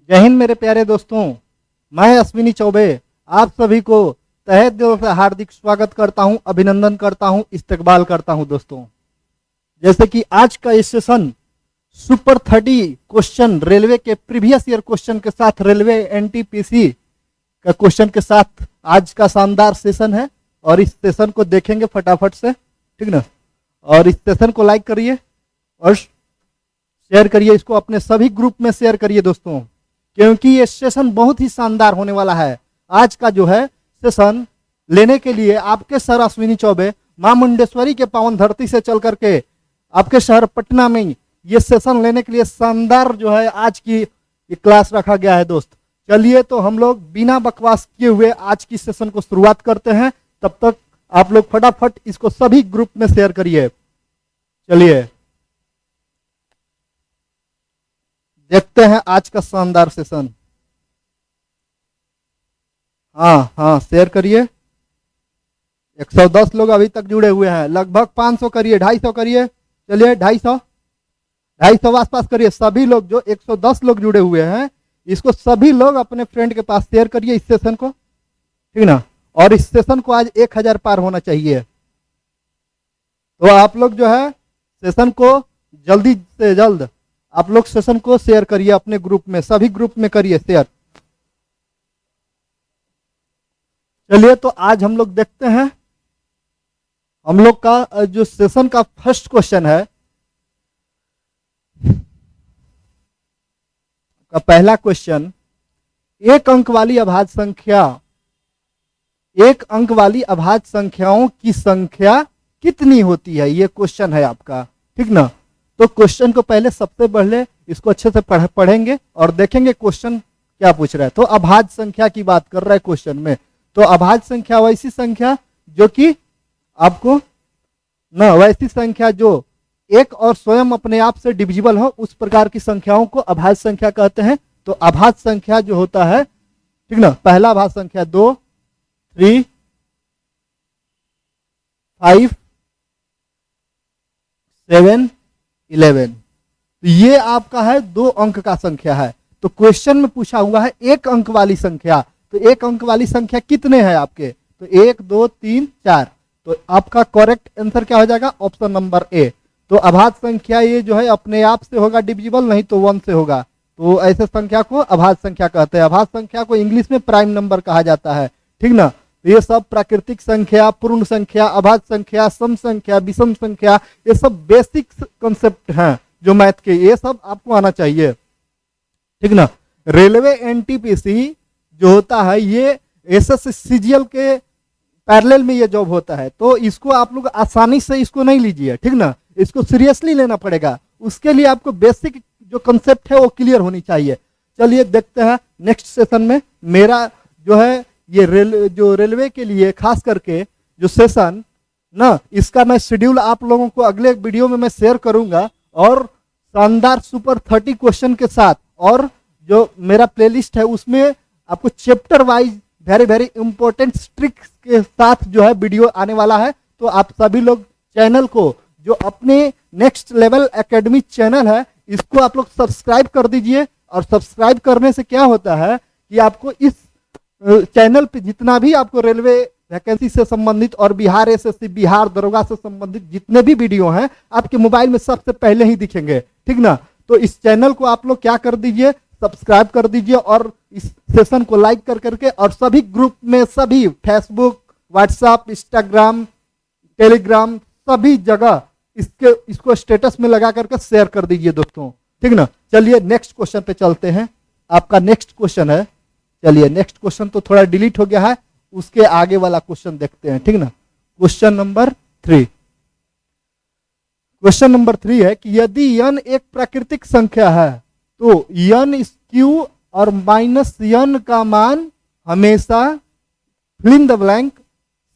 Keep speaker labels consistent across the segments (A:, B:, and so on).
A: जय हिंद मेरे प्यारे दोस्तों। मैं अश्विनी चौबे आप सभी को तहे दिल से हार्दिक स्वागत करता हूं, अभिनंदन करता हूं, इस्तकबाल करता हूं। दोस्तों, जैसे कि आज का ये सेशन सुपर 30 क्वेश्चन रेलवे के प्रीवियस ईयर क्वेश्चन के साथ, रेलवे एनटीपीसी का क्वेश्चन के साथ आज का शानदार सेशन है। और इस सेशन को देखेंगे फटाफट से, ठीक ना। और इस सेशन को लाइक करिए और शेयर करिए, इसको अपने सभी ग्रुप में शेयर करिए दोस्तों, क्योंकि ये सेशन बहुत ही शानदार होने वाला है। आज का जो है सेशन लेने के लिए आपके सर अश्विनी चौबे मां मुंडेश्वरी के पावन धरती से चल करके आपके शहर पटना में ये सेशन लेने के लिए शानदार जो है आज की ये क्लास रखा गया है। दोस्त, चलिए तो हम लोग बिना बकवास किए हुए आज की सेशन को शुरुआत करते हैं। तब तक आप लोग फटाफट इसको सभी ग्रुप में शेयर करिए। चलिए देखते हैं आज का शानदार सेशन। हाँ, शेयर करिए। 110 लोग अभी तक जुड़े हुए हैं, लगभग 500 करिए, 250 करिए। चलिए 250 आसपास करिए। सभी लोग जो 110 लोग जुड़े हुए हैं, इसको सभी लोग अपने फ्रेंड के पास शेयर करिए इस सेशन को, ठीक ना। और इस सेशन को आज 1000 पार होना चाहिए। तो आप लोग जो है सेशन को जल्दी से जल्द आप लोग सेशन को शेयर करिए अपने ग्रुप में, सभी ग्रुप में करिए शेयर। चलिए तो आज हम लोग देखते हैं हम लोग का जो सेशन का फर्स्ट क्वेश्चन है। का पहला क्वेश्चन, एक अंक वाली अभाज्य संख्याओं की संख्या कितनी होती है, ये क्वेश्चन है आपका, ठीक ना। तो क्वेश्चन को पहले सबसे पहले इसको अच्छे से पढ़ेंगे और देखेंगे क्वेश्चन क्या पूछ रहा है। तो अभाज्य संख्या की बात कर रहा है क्वेश्चन में। तो अभाज्य संख्या वैसी संख्या जो कि आपको ना, वैसी संख्या जो एक और स्वयं अपने आप से डिविजिबल हो, उस प्रकार की संख्याओं को अभाज्य संख्या कहते हैं। तो अभाज्य संख्या जो होता है, ठीक ना, पहला अभाज्य संख्या 2, 3, 5, 7, 11। तो ये आपका है 2 अंक का संख्या है। तो क्वेश्चन में पूछा हुआ है 1 अंक वाली संख्या। तो 1 अंक वाली संख्या कितने हैं आपके? तो 1, 2, 3, 4। तो आपका करेक्ट आंसर क्या हो जाएगा? Option number A. तो अभाज्य संख्या ये जो है अपने आप से होगा डिविजिबल, नहीं तो 1 से होगा। तो ऐसे संख्या को अभाज्य संख्या कहते हैं। अभाज्य संख्या को इंग्लिश में प्राइम नंबर कहा जाता है, ठीक ना। तो ये सब प्राकृतिक संख्या, पूर्ण संख्या, अभाज्य संख्या, सम संख्या, विषम संख्या, ये सब बेसिक कंसेप्ट हैं जो मैथ के, ये सब आपको आना चाहिए, ठीक ना। रेलवे एनटीपीसी जो होता है ये एसएससीजीएल के पैरेलल में ये जॉब होता है। तो इसको आप लोग आसानी से इसको नहीं लीजिए, ठीक ना। इसको सीरियसली लेना पड़ेगा। उसके लिए आपको बेसिक जो कंसेप्ट है वो क्लियर होनी चाहिए। चलिए देखते हैं नेक्स्ट सेशन में। मेरा जो है ये रेलवे के लिए खास करके जो सेशन ना, इसका मैं शेड्यूल आप लोगों को अगले वीडियो में मैं शेयर करूंगा, और शानदार सुपर 30 क्वेश्चन के साथ। और जो मेरा प्लेलिस्ट है उसमें आपको chapter wise very very important tricks के साथ जो है वीडियो आने वाला है। तो आप सभी लोग चैनल को, जो अपने नेक्स्ट लेवल एकेडमी चैनल है, इसको आप लोग सब्सक्राइब कर दीजिए। और सब्सक्राइब करने से क्या होता है कि आपको इस चैनल पे जितना भी आपको रेलवे वैकेंसी से संबंधित और बिहार एसएससी, बिहार दरोगा से संबंधित जितने भी वीडियो हैं, आपके मोबाइल में सबसे पहले ही दिखेंगे, ठीक ना। तो इस चैनल को आप लोग क्या कर दीजिए, सब्सक्राइब कर दीजिए, और इस सेशन को लाइक कर करके, और सभी ग्रुप में, सभी फेसबुक, व्हाट्सएप, इंस्टाग्राम, टेलीग्राम, सभी जगह इसको स्टेटस में लगा करके शेयर कर दीजिए दोस्तों, ठीक ना। चलिए नेक्स्ट क्वेश्चन पे चलते हैं। आपका नेक्स्ट क्वेश्चन है, चलिए नेक्स्ट क्वेश्चन तो थोड़ा डिलीट हो गया है, उसके आगे वाला क्वेश्चन देखते हैं, ठीक ना। Question number 3। क्वेश्चन नंबर 3 है कि यदि n एक प्राकृतिक संख्या है तो n स्क्यू और माइनस n का मान हमेशा फिल इन द ब्लैंक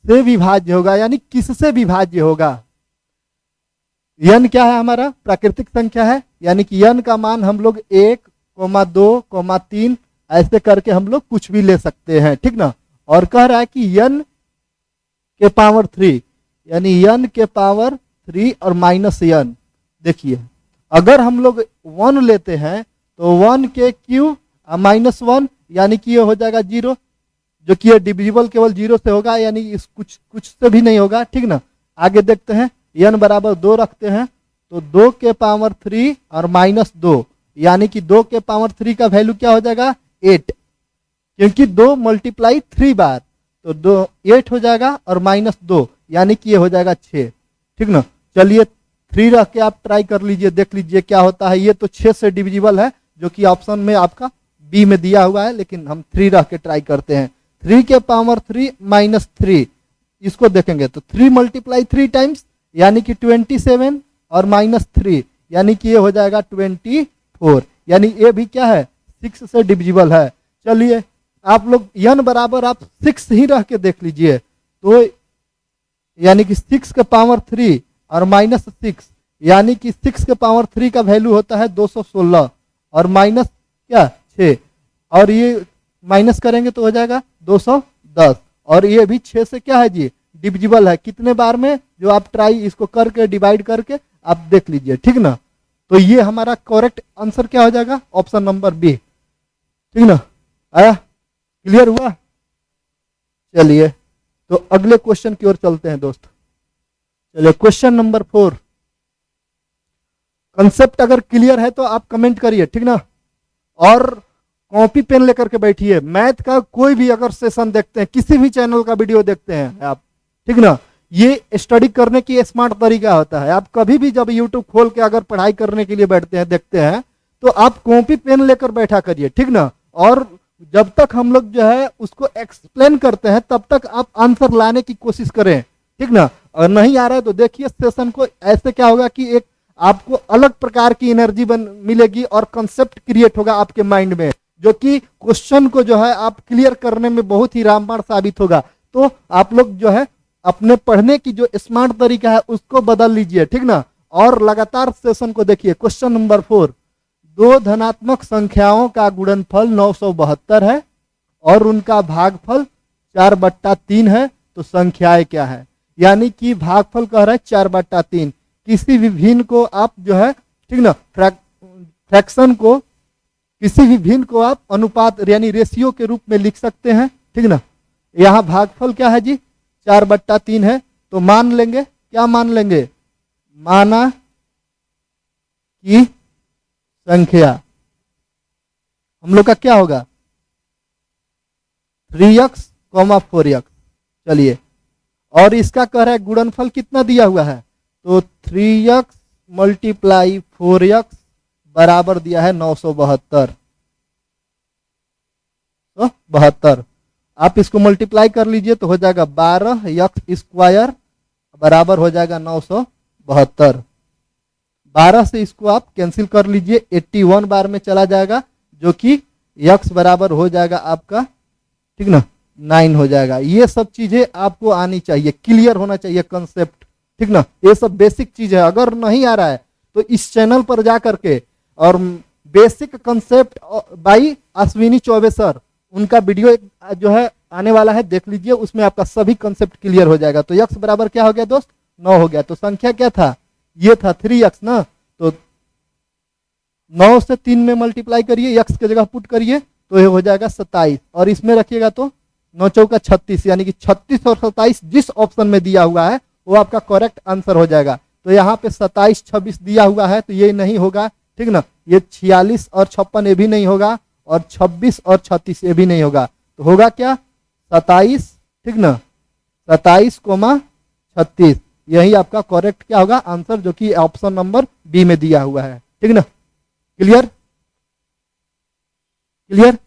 A: से विभाज्य होगा, यानी किससे विभाज्य होगा। n क्या है? हमारा प्राकृतिक संख्या है, यानी कि n का मान हम लोग 1, 2, 3 ऐसे करके हम लोग कुछ भी ले सकते हैं, ठीक ना। और कह रहा है कि n के पावर 3, यानी n के पावर 3 और माइनस n। देखिए अगर हम लोग 1 लेते हैं तो 1 के क्यू -1 यानी कि ये हो जाएगा 0, जो कि ये डिविजिबल केवल 0 से होगा, यानी इस कुछ से भी नहीं होगा, ठीक ना। आगे देखते हैं, n बराबर 2 रखते हैं तो 2 के पावर 3 और -2 यानी कि 2 के पावर 3 का वैल्यू क्या हो जाएगा 8, क्योंकि 2 × 3 बार तो 8 हो जाएगा और -2 यानी कि ये हो जाएगा 6, ठीक ना। चलिए 3 रख के आप ट्राई कर लीजिए, देख लीजिए क्या होता है। ये तो 6 से डिविजिबल है, जो कि ऑप्शन में आपका बी में दिया हुआ है, लेकिन हम 3 रख के ट्राई करते हैं। 3 के पावर 3 -3 इसको देखेंगे तो 3 × 3 टाइम्स यानी कि 27 और -3 यानी कि ये हो जाएगा 24, यानी ये भी क्या है 6 से डिविजिबल है। चलिए आप लोग n बराबर आप 6 ही रह के देख लीजिए, तो यानी कि 6 के पावर 3 और -6 यानी कि 6 के पावर 3 का वैल्यू होता है 216 और माइनस क्या 6, और ये माइनस करेंगे तो हो जाएगा 210, और ये भी 6 से क्या है जी डिविजिबल है। कितने बार में, जो आप ट्राई इसको करके डिवाइड करके आप देख लीजिए, ठीक ना। तो ये हमारा करेक्ट आंसर क्या हो जाएगा ऑप्शन नंबर बी, ठीक ना। आया, क्लियर हुआ। चलिए तो अगले क्वेश्चन की ओर चलते हैं दोस्त। चलिए क्वेश्चन नंबर 4। कंसेप्ट अगर क्लियर है तो आप कमेंट करिए, ठीक ना, और कॉपी पेन लेकर के बैठिए। मैथ का कोई भी अगर सेशन देखते हैं, किसी भी चैनल का वीडियो देखते हैं आप, ठीक ना, ये स्टडी करने की स्मार्ट तरीका होता है। आप कभी भी जब यूट्यूब खोल के अगर पढ़ाई करने के लिए बैठते हैं, देखते हैं, तो आप कॉपी पेन लेकर बैठा करिए, ठीक ना। और जब तक हम लोग जो है उसको एक्सप्लेन करते हैं तब तक आप आंसर लाने की कोशिश करें, ठीक ना। और नहीं आ रहा है तो देखिए सेशन को, ऐसे क्या होगा कि एक आपको अलग प्रकार की एनर्जी मिलेगी और कंसेप्ट क्रिएट होगा आपके माइंड में, जो कि क्वेश्चन को जो है आप क्लियर करने में बहुत ही रामबाण साबित होगा। तो आप लोग जो है अपने पढ़ने की जो स्मार्ट तरीका है उसको बदल लीजिए, ठीक ना, और लगातार सेशन को देखिए। क्वेश्चन नंबर 4, 2 धनात्मक संख्याओं का गुणनफल 972 है और उनका भागफल 4/3 है, तो संख्याएं क्या है। यानी कि भागफल कह रहा है 4/3। किसी भी भिन्न को आप जो है, ठीक ना, फ्रैक्शन को, किसी भी भिन्न को आप अनुपात यानी रेशियो के रूप में लिख सकते हैं, ठीक ना। यहाँ भागफल क्या है जी 4/3 है, तो मान लेंगे, क्या मान लेंगे, माना कि संख्या हम लोग का क्या होगा 3x, 4x। चलिए, और इसका कह रहा है गुणनफल कितना दिया हुआ है, तो 3x × 4x बराबर दिया है 972, तो 72। आप इसको मल्टीप्लाई कर लीजिए तो हो जाएगा 12x² बराबर हो जाएगा 972। 12 से इसको आप कैंसिल कर लीजिए, 81 बार में चला जाएगा, जो कि x बराबर हो जाएगा आपका, ठीक ना, 9 हो जाएगा। ये सब चीजें आपको आनी चाहिए, क्लियर होना चाहिए कंसेप्ट, ठीक ना। ये सब बेसिक चीज है, अगर नहीं आ रहा है तो इस चैनल पर जा करके और basic concept by Ashwini Choubey sir, उनका वीडियो जो है आने वाला है, देख लीजिए, उसमें आपका सभी कंसेप्ट क्लियर हो जाएगा। तो x बराबर क्या हो गया दोस्त 9 हो गया, तो संख्या क्या था, ये था 3x ना, तो 9 से 3 में मल्टीप्लाई करिए, x की जगह पुट करिए तो ये हो जाएगा 27, और इसमें रखिएगा तो 9 चौका 36, यानी कि 36 और 27 जिस ऑप्शन में दिया हुआ है वो आपका करेक्ट आंसर हो जाएगा। तो यहाँ पे 27 26 दिया हुआ है तो ये नहीं होगा, ठीक ना। ये 46 और 56 ये भी नहीं होगा, और 26 और 36 ये भी नहीं होगा, तो होगा क्या 27, ठीक ना, 27,36, यही आपका करेक्ट क्या होगा आंसर, जो कि ऑप्शन नंबर बी में दिया हुआ है, ठीक ना। Clear, clear.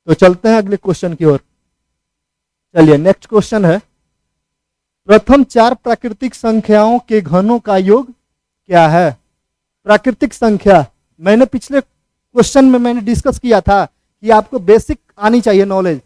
A: तो चलते हैं अगले क्वेश्चन की ओर। चलिए नेक्स्ट क्वेश्चन है, प्रथम 4 प्राकृतिक संख्याओं के घनों का योग क्या है। प्राकृतिक संख्या, मैंने पिछले क्वेश्चन में मैंने डिस्कस किया था कि आपको बेसिक आनी चाहिए नॉलेज।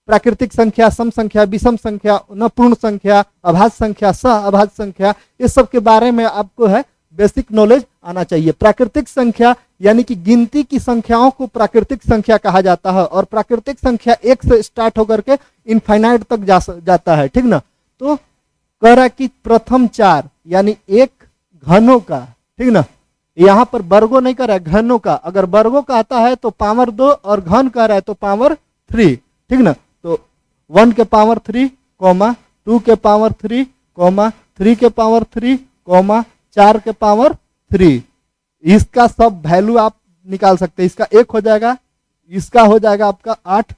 A: प्राकृतिक संख्या, सम संख्या, विषम संख्या, न पूर्ण संख्या, अभाज्य संख्या, सह अभाज्य संख्या, इस सब के बारे में आपको है बेसिक नॉलेज आना चाहिए। प्राकृतिक संख्या यानी कि गिनती की संख्याओं को प्राकृतिक संख्या कहा जाता है, और प्राकृतिक संख्या 1 से स्टार्ट होकर के इनफाइनाइट तक जाता है, ठीक ना। तो कह रहा है कि प्रथम 4 यानी एक घनों का, ठीक ना, यहाँ पर वर्गों नहीं कर रहा है, घनों का। अगर वर्गों का आता है तो पावर 2 और घन कह रहा है तो पावर 3, ठीक ना। तो 1 के पावर 3 कॉमा 2 के पावर 3 कॉमा 3 के पावर 3 कॉमा 4 के पावर 3, इसका सब वैल्यू आप निकाल सकते हैं। इसका 1 हो जाएगा, इसका हो जाएगा आपका 8,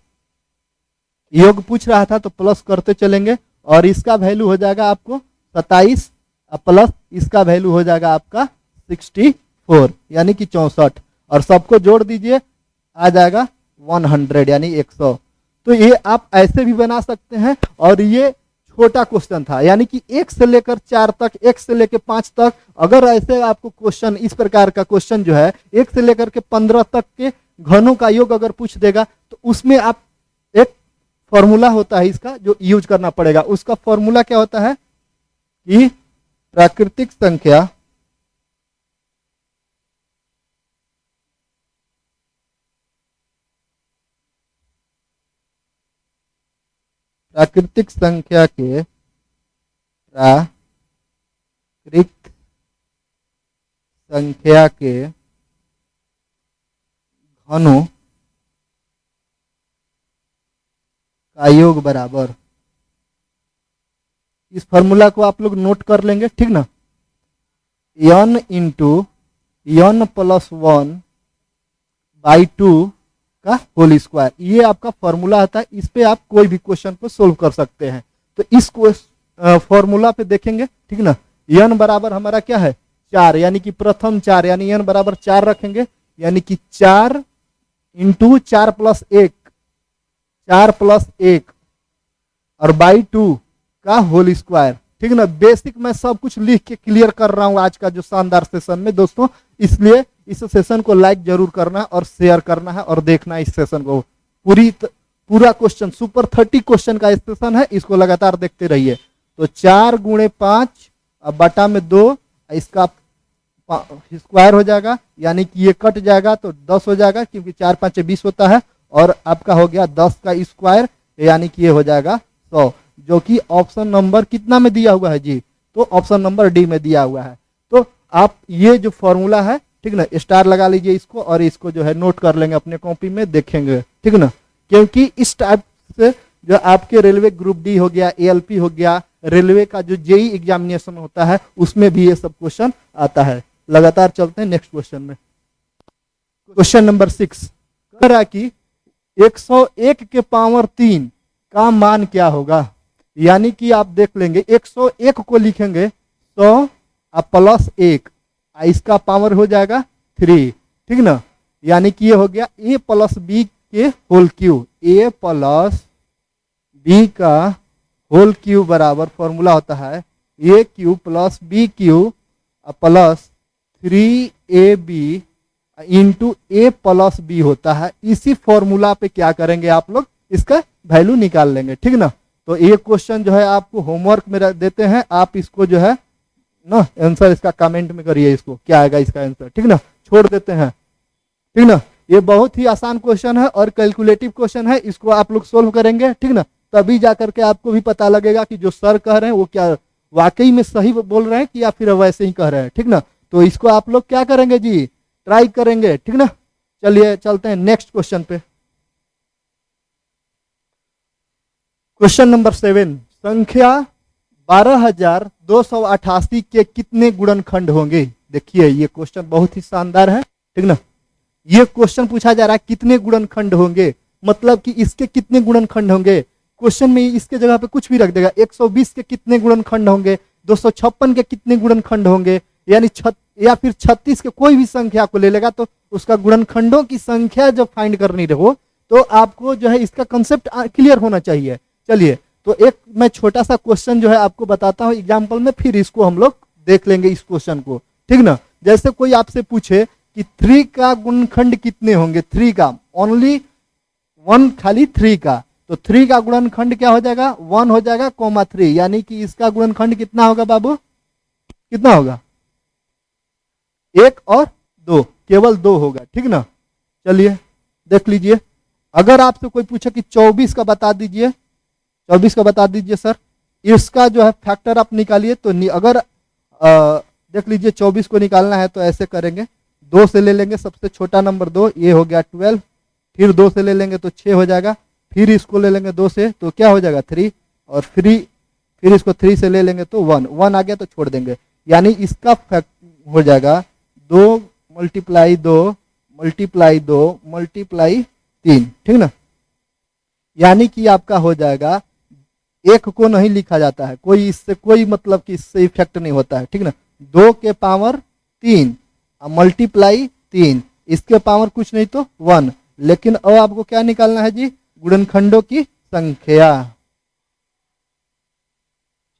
A: योग पूछ रहा था तो प्लस करते चलेंगे, और इसका वैल्यू हो जाएगा आपको 27 प्लस इसका वैल्यू हो जाएगा आपका 64 यानी कि 64, और सबको जोड़ दीजिए आ जाएगा 100 यानी 100। तो ये आप ऐसे भी बना सकते हैं, और ये छोटा क्वेश्चन था, यानी कि 1 से लेकर 4 तक, 1 से लेकर 5 तक। अगर ऐसे आपको क्वेश्चन इस प्रकार का क्वेश्चन जो है 1 से लेकर के 15 तक के घनों का योग अगर पूछ देगा तो उसमें आप एक फॉर्मूला होता है इसका जो यूज करना पड़ेगा। उसका फॉर्मूला क्या होता है कि प्राकृतिक संख्या के प्राकृतिक संख्या के घनों का योग बराबर, इस फॉर्मूला को आप लोग नोट कर लेंगे, ठीक ना। n into n plus 1 by 2 का होल स्क्वायर, ये आपका फॉर्मूला आता है। इस पे आप कोई भी क्वेश्चन को सोल्व कर सकते हैं। तो इस फॉर्मूला पे देखेंगे, ठीक ना। n बराबर हमारा क्या है 4, यानी कि प्रथम 4, यानी n बराबर 4 रखेंगे, यानी कि 4 इंटू 4 प्लस 1, 4 प्लस 1 और बाई 2 का होल स्क्वायर, ठीक ना। बेसिक मैं सब कुछ लिख के क्लियर कर रहा हूं आज का जो शानदार सेशन में दोस्तों, इसलिए इस सेशन को लाइक जरूर करना और शेयर करना है और देखना इस सेशन को। पूरा क्वेश्चन सुपर 30 क्वेश्चन का सेशन है, इसको लगातार देखते रहिए। तो 4 गुणे 5 बटा में 2, इसका स्क्वायर हो जाएगा, यानी कि ये कट जाएगा तो 10 हो जाएगा, क्योंकि 4 5 20 होता है, और आपका हो गया 10 का स्क्वायर, यानी कि ये हो जाएगा 100, जो कि ऑप्शन नंबर कितना में दिया हुआ है जी, तो ऑप्शन नंबर डी में दिया हुआ है। तो आप ये जो फॉर्मूला है, ठीक ना, स्टार लगा लीजिए इसको, और इसको जो है नोट कर लेंगे अपने कॉपी में, देखेंगे, ठीक ना। क्योंकि इस टाइप से जो आपके रेलवे ग्रुप डी हो गया, एएलपी हो गया, रेलवे का जो जेई एग्जामिनेशन होता है उसमें भी ये सब क्वेश्चन आता है। लगातार चलते हैं नेक्स्ट क्वेश्चन में। क्वेश्चन नंबर 6 कह रहा है कि 101 के पावर 3 का मान क्या होगा। यानी कि आप देख लेंगे 101 को लिखेंगे 100 प्लस 1, इसका पावर हो जाएगा 3, ठीक ना। यानी कि ये हो गया a प्लस बी के whole cube, a plus b का होल क्यूब बराबर फॉर्मूला होता है a cube plus b cube plus 3ab into a plus b होता है। इसी फॉर्मूला पे क्या करेंगे आप लोग, इसका वैल्यू निकाल लेंगे, ठीक ना। तो ये क्वेश्चन जो है आपको होमवर्क में देते हैं, आप इसको जो है ना आंसर इसका कमेंट में करिए, इसको क्या आएगा इसका आंसर, ठीक ना, छोड़ देते हैं, ठीक ना। ये बहुत ही आसान क्वेश्चन है और कैलकुलेटिव क्वेश्चन है, इसको आप लोग सोल्व करेंगे, ठीक ना, तभी जाकर के आपको भी पता लगेगा कि जो सर कह रहे हैं वो क्या वाकई में सही बोल रहे हैं कि या फिर वैसे ही कह रहे हैं, ठीक ना। तो इसको आप लोग क्या करेंगे जी, ट्राई करेंगे, ठीक ना। चलिए चलते हैं नेक्स्ट क्वेश्चन पे। क्वेश्चन नंबर 7, संख्या 12,288 के कितने गुणनखंड होंगे। देखिए ये क्वेश्चन बहुत ही शानदार है, ठीक ना। ये क्वेश्चन पूछा जा रहा है कितने गुणनखंड होंगे, मतलब कि इसके कितने गुणनखंड होंगे। क्वेश्चन में इसके जगह पे कुछ भी रख देगा, 120 के कितने गुणनखंड होंगे, 256 के कितने गुणनखंड होंगे, यानी या फिर 36 के कोई भी संख्या को ले लेगा तो उसका गुणनखंडों की संख्या जब फाइंड करनी हो तो आपको जो है इसका कंसेप्ट क्लियर होना चाहिए। चलिए तो एक मैं छोटा सा क्वेश्चन जो है आपको बताता हूं एग्जाम्पल में, फिर इसको हम लोग देख लेंगे इस क्वेश्चन को, ठीक ना। जैसे कोई आपसे पूछे कि 3 का गुणनखंड कितने होंगे, 3 का ओनली 1 खाली 3 का, तो 3 का गुणनखंड क्या हो जाएगा 1 हो जाएगा कोमा 3, यानी कि इसका गुणनखंड कितना होगा बाबू, कितना होगा 1 और 2, केवल 2 होगा, ठीक ना। चलिए देख लीजिए, अगर आपसे कोई पूछे कि 24 का बता दीजिए, 24 का बता दीजिए सर, इसका जो है फैक्टर आप निकालिए, तो अगर देख लीजिए 24 को निकालना है तो ऐसे करेंगे, 2 से ले लेंगे सबसे छोटा नंबर 2, ये हो गया 12, फिर 2 से ले लेंगे तो 6 हो जाएगा, फिर इसको ले लेंगे 2 से तो क्या हो जाएगा 3, और फिर इसको 3 से ले लेंगे तो 1, 1 आ गया तो छोड़ देंगे, यानी इसका फैक्ट हो जाएगा 2 मल्टीप्लाई 2 मल्टीप्लाई 2 मल्टीप्लाई 3, ठीक ना। यानी कि आपका हो जाएगा, एक को नहीं लिखा जाता है, कोई इससे कोई मतलब कि इससे इफेक्ट नहीं होता है, ठीक ना। 2 के पावर 3 मल्टीप्लाई 3, इसके पावर कुछ नहीं तो 1, लेकिन अब आपको क्या निकालना है जी, गुणनखंडों की संख्या।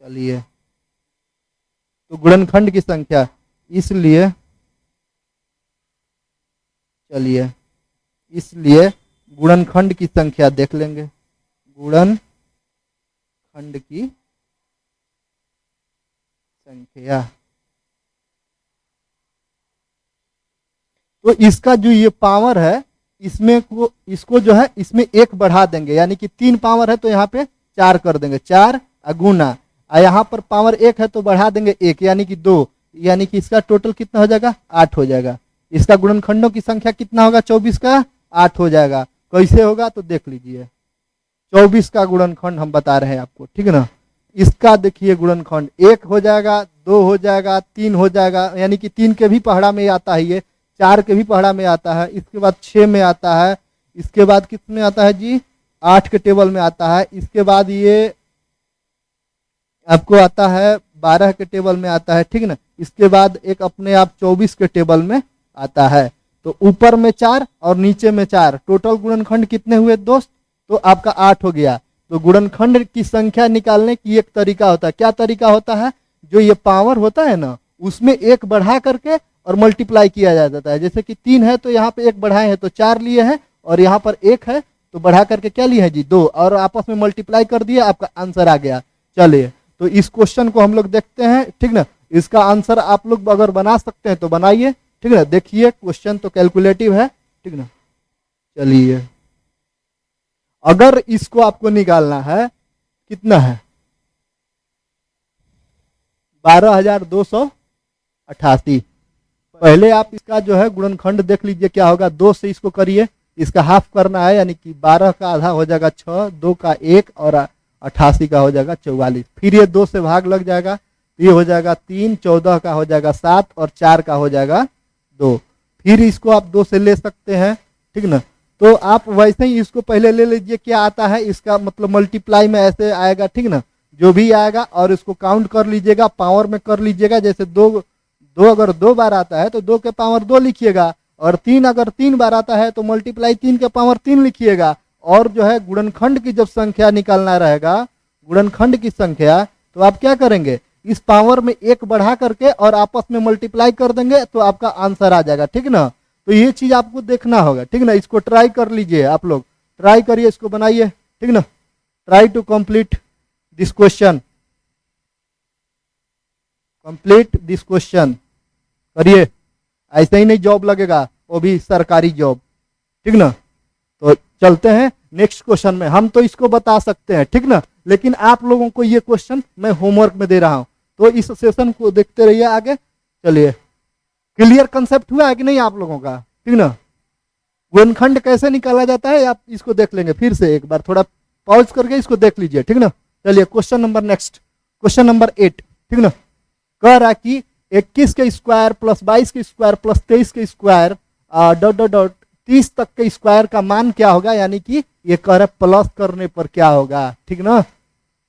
A: चलिए, तो गुणनखंड की संख्या, इसलिए गुणनखंड की संख्या देख लेंगे, गुणनखंड की संख्या। तो इसका जो ये पावर है, इसको जो है इसमें 1 बढ़ा देंगे, यानी कि 3 पावर है तो यहाँ पे 4 कर देंगे, 4 गुना, यहाँ पर पावर 1 है तो बढ़ा देंगे 1, यानी कि 2, यानी कि इसका टोटल कितना हो जाएगा, 8 हो जाएगा। इसका गुणनखंडों की संख्या कितना होगा, 24 का 8 हो जाएगा। कैसे होगा तो देख लीजिए, 24 का गुणनखंड हम बता रहे हैं आपको, ठीक है ना। इसका देखिए गुणनखंड 1 हो जाएगा, 2 हो जाएगा, 3 हो जाएगा, यानी कि 3 के भी पहाड़ा में आता है, ये 4 के भी पहाड़ा में आता है, इसके बाद 6 में आता है, इसके बाद कितने आता है जी, 8 के टेबल में आता है, इसके बाद ये आपको आता है 12 के टेबल में आता है, ठीक ना। इसके बाद एक अपने आप 24 के टेबल में आता है। तो ऊपर में 4 और नीचे में 4, टोटल गुणनखंड कितने हुए दोस्त, तो आपका 8 हो गया। तो गुणनखंड की संख्या निकालने की एक तरीका होता है, क्या तरीका होता है, जो ये पावर होता है ना, उसमें 1 बढ़ा करके और मल्टीप्लाई किया जाता है। जैसे कि 3 है तो यहाँ पे 1 बढ़ाए हैं तो 4 लिए हैं, और यहाँ पर 1 है तो बढ़ा करके क्या लिए हैं जी, 2, और आपस में मल्टीप्लाई कर दिया, आपका आंसर आ गया। चलिए, तो इस क्वेश्चन को हम लोग देखते हैं, ठीक ना। इसका आंसर आप लोग अगर बना सकते हैं तो बनाइए, ठीक ना। देखिए क्वेश्चन तो कैलकुलेटिव है, ठीक ना। चलिए, अगर इसको आपको निकालना है, कितना है, 12,288। पहले आप इसका जो है गुणनखंड देख लीजिए क्या होगा, 2 से इसको करिए, इसका हाफ करना है, यानी कि 12 का आधा हो जाएगा 6, 2 का 1 और 88 का हो जाएगा 44। फिर ये 2 से भाग लग जाएगा, ये हो जाएगा 3, 14 का हो जाएगा 7 और 4 का हो जाएगा 2। फिर इसको आप 2 से ले सकते हैं, ठीक ना। तो आप वैसे ही इसको पहले ले लीजिए, क्या आता है इसका मतलब मल्टीप्लाई में ऐसे आएगा, ठीक ना, जो भी आएगा, और इसको काउंट कर लीजिएगा, पावर में कर लीजिएगा। जैसे 2 अगर 2 बार आता है तो 2 के पावर 2 लिखिएगा, और 3 अगर 3 बार आता है तो मल्टीप्लाई 3 के पावर 3 लिखिएगा। और जो है गुणनखंड की जब संख्या निकालना रहेगा, गुणनखंड की संख्या, तो आप क्या करेंगे, इस पावर में 1 बढ़ा करके और आपस में मल्टीप्लाई कर देंगे तो आपका आंसर आ जाएगा, ठीक ना। तो ये चीज आपको देखना होगा, ठीक ना। इसको ट्राई कर लीजिए, आप लोग ट्राई करिए, इसको बनाइए, ठीक ना। Try to complete this question, complete this question करिए। ऐसे ही नहीं जॉब लगेगा, वो भी सरकारी जॉब, ठीक ना। तो चलते हैं नेक्स्ट क्वेश्चन में। हम तो इसको बता सकते हैं, ठीक ना, लेकिन आप लोगों को ये क्वेश्चन मैं होमवर्क में दे रहा हूं, तो इस सेशन को देखते रहिए आगे। चलिए, क्लियर कंसेप्ट हुआ है कि नहीं आप लोगों का, ठीक ना। गुणनखंड कैसे निकाला जाता है आप इसको देख लेंगे, फिर से एक बार थोड़ा पॉज करके इसको देख लीजिए, ठीक ना। चलिए, question number next, question number 8, ठीक ना। कह रहा कि 21 के स्क्वायर प्लस 22 के स्क्वायर प्लस 23 के स्क्वायर डॉट डॉट डॉट 30 तक के स्क्वायर का मान क्या होगा, यानी कि ये कह रहा है प्लस करने पर क्या होगा, ठीक ना।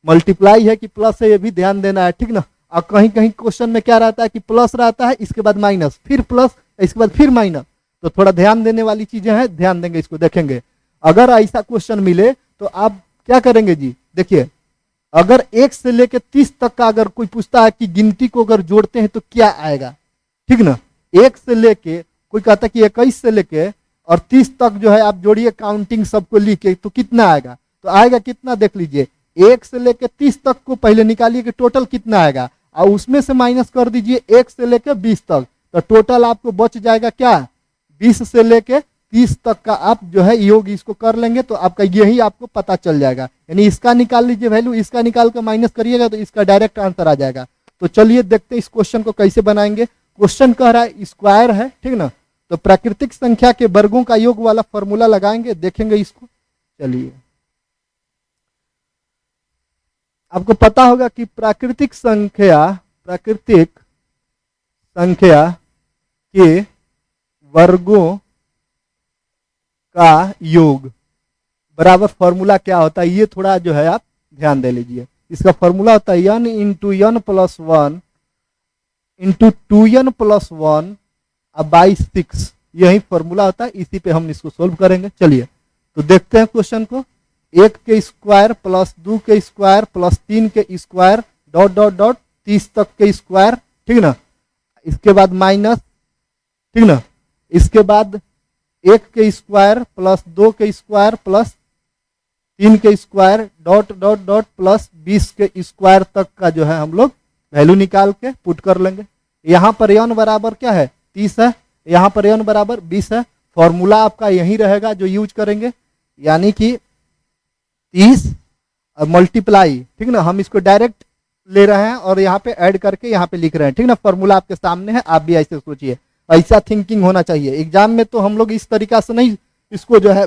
A: मल्टीप्लाई है कि प्लस है, ये भी ध्यान देना है, ठीक ना। और कहीं कहीं क्वेश्चन में क्या रहता है कि प्लस रहता है, इसके बाद माइनस, फिर प्लस, इसके बाद फिर माइनस। तो थोड़ा ध्यान देने वाली चीजें हैं, ध्यान देंगे, इसको देखेंगे। अगर ऐसा क्वेश्चन मिले तो आप क्या करेंगे जी, देखिए, अगर 1 से लेकर 30 तक का अगर कोई पूछता है कि गिनती को अगर जोड़ते हैं तो क्या आएगा, ठीक ना। 1 से लेके, कोई कहता है कि 21 से लेके और 30 तक जो है आप जोड़िए, काउंटिंग सबको लिख के, तो कितना आएगा, तो आएगा कितना देख लीजिए, 1 से लेके 30 तक को पहले निकालिए कि टोटल कितना आएगा, और उसमें से माइनस कर दीजिए 1 से लेके 20 तक, तो टोटल आपको बच जाएगा क्या, 20 से लेके 30 तक का आप जो है योग इसको कर लेंगे तो आपका यही आपको पता चल जाएगा। यानी इसका निकाल लीजिए वैल्यू, इसका निकाल कर माइनस करिएगा तो इसका डायरेक्ट आंसर आ जाएगा। तो चलिए देखते हैं इस क्वेश्चन को कैसे बनाएंगे। क्वेश्चन कह रहा है स्क्वायर है, ठीक ना, तो प्राकृतिक संख्या के वर्गों का योग वाला फॉर्मूला लगाएंगे, देखेंगे इसको। चलिए, आपको पता होगा कि प्राकृतिक संख्या के वर्गों का योग बराबर फॉर्मूला क्या होता है, ये थोड़ा जो है आप ध्यान दे लीजिए। इसका फॉर्मूला होता है n into n plus 1 into 2n plus 1 by 6, यही फॉर्मूला होता है। इसी पे हम इसको सोल्व करेंगे। चलिए तो देखते हैं क्वेश्चन को। 1 के स्क्वायर प्लस 2 के स्क्वायर प्लस 3 के स्क्वायर डॉट डॉट डॉट 30 तक के स्क्वायर, ठीक ना, इसके बाद माइनस, ठीक ना, इसके बाद 1 के स्क्वायर प्लस 2 के स्क्वायर प्लस 3 के square dot dot dot plus 20 के स्क्वायर तक का जो है हम लोग वैल्यू निकाल के पुट कर लेंगे। यहाँ पर n बराबर क्या है 30 है, यहाँ पर n बराबर 20 है। फॉर्मूला आपका यही रहेगा जो यूज करेंगे, यानी कि 30 और मल्टीप्लाई, ठीक ना, हम इसको डायरेक्ट ले रहे हैं और यहाँ पे ऐड करके यहाँ पे लिख रहे हैं, ठीक ना। फॉर्मूला आपके सामने है, आप भी ऐसे सोचिए, ऐसा थिंकिंग होना चाहिए। एग्जाम में तो हम लोग इस तरीका से नहीं इसको जो है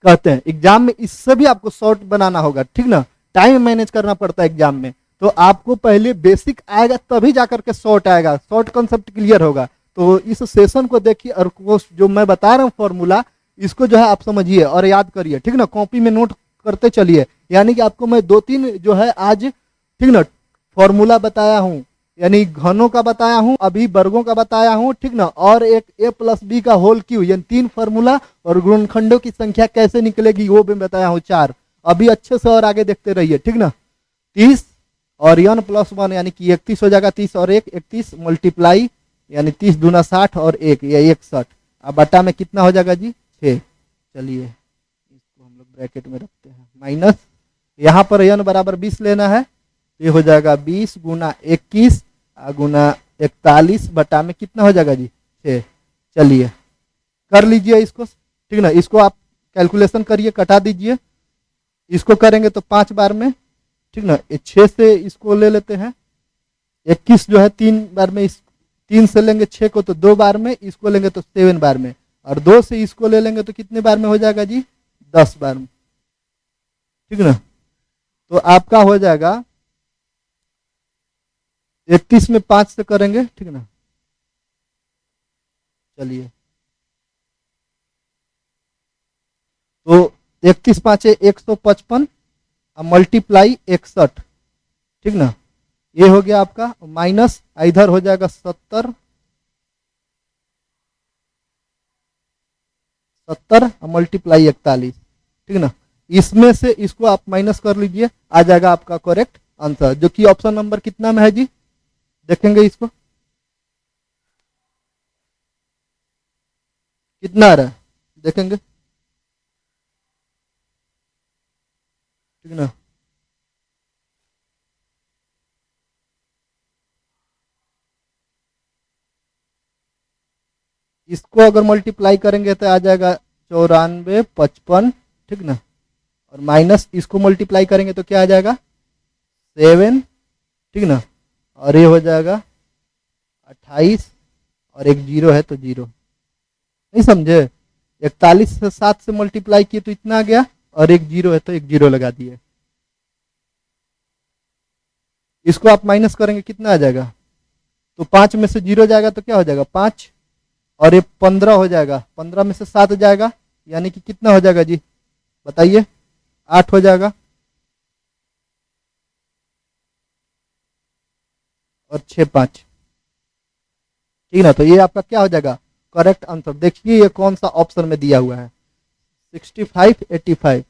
A: कहते हैं, एग्जाम में इससे भी आपको शॉर्ट बनाना होगा, ठीक ना। टाइम मैनेज करना पड़ता है एग्जाम में, तो आपको पहले बेसिक आएगा तभी जाकर के शॉर्ट आएगा, शॉर्ट कंसेप्ट क्लियर होगा। तो इस सेशन को देखिए और जो मैं बता रहा हूँ फॉर्मूला, इसको जो है आप समझिए और याद करिए, ठीक ना। कॉपी में नोट करते चलिए, यानी कि आपको मैं 2-3 जो है आज, ठीक ना, फॉर्मूला बताया हूँ, यानी घनों का बताया हूँ, अभी वर्गों का बताया हूँ, ठीक ना, और एक a प्लस बी का होल क्यू, यानी 3 फॉर्मूला, और गुणनखंडों की संख्या कैसे निकलेगी वो भी बताया हूँ 4। अभी अच्छे से और आगे देखते रहिए, ठीक ना। 30 और n प्लस 1 यानी कि 31 हो जाएगा, 30 और 1 31 मल्टीप्लाई, यानी 30 दूना 60 और 1 या 61, अब बटा में कितना हो जाएगा जी 6। चलिए इसको हम लोग ब्रैकेट में रखते हैं, माइनस, यहाँ पर n बराबर 20 लेना है, ये हो जाएगा 20 गुना 21 गुना 41 बटा में कितना हो जाएगा जी 6। चलिए कर लीजिए इसको, ठीक ना, इसको आप कैलकुलेशन करिए, कटा दीजिए, इसको करेंगे तो 5 बार में, ठीक ना। 6 से इसको ले लेते हैं, 21 जो है 3 बार में, इस 3 से लेंगे 6 को तो 2 बार में, इसको लेंगे तो 7 बार में, और 2 से इसको ले लेंगे तो कितने बार में हो जाएगा जी 10 बार में, ठीक ना। तो आपका हो जाएगा 31 में 5 से करेंगे, ठीक ना। चलिए तो 31 5 155 मल्टीप्लाई 61, ठीक ना, ये हो गया आपका, माइनस इधर हो जाएगा 70 मल्टीप्लाई 41, ठीक ना। इसमें से इसको आप माइनस कर लीजिए, आ जाएगा आपका करेक्ट आंसर, जो कि ऑप्शन नंबर कितना में है जी, देखेंगे इसको कितना आ रहा है, देखेंगे, ठीक ना। इसको अगर मल्टीप्लाई करेंगे तो आ जाएगा 94 55, ठीक ना, और माइनस इसको मल्टीप्लाई करेंगे तो क्या आ जाएगा 7, ठीक ना, और ये हो जाएगा 28 और एक 0 है तो 0, नहीं समझे। 41 से 7 से मल्टीप्लाई किए तो इतना आ गया, और एक 0 है तो एक 0 लगा दिए। इसको आप माइनस करेंगे कितना आ जाएगा, तो 5 में से 0 जाएगा तो क्या हो जाएगा 5, और ये 15 हो जाएगा, 15 में से 7 जाएगा, यानी कि कितना हो जाएगा जी बताइए 8 हो जाएगा, और 6 5, ठीक ना। तो ये आपका क्या हो जाएगा करेक्ट आंसर। देखिए ये कौन सा ऑप्शन में दिया हुआ है, 65 85,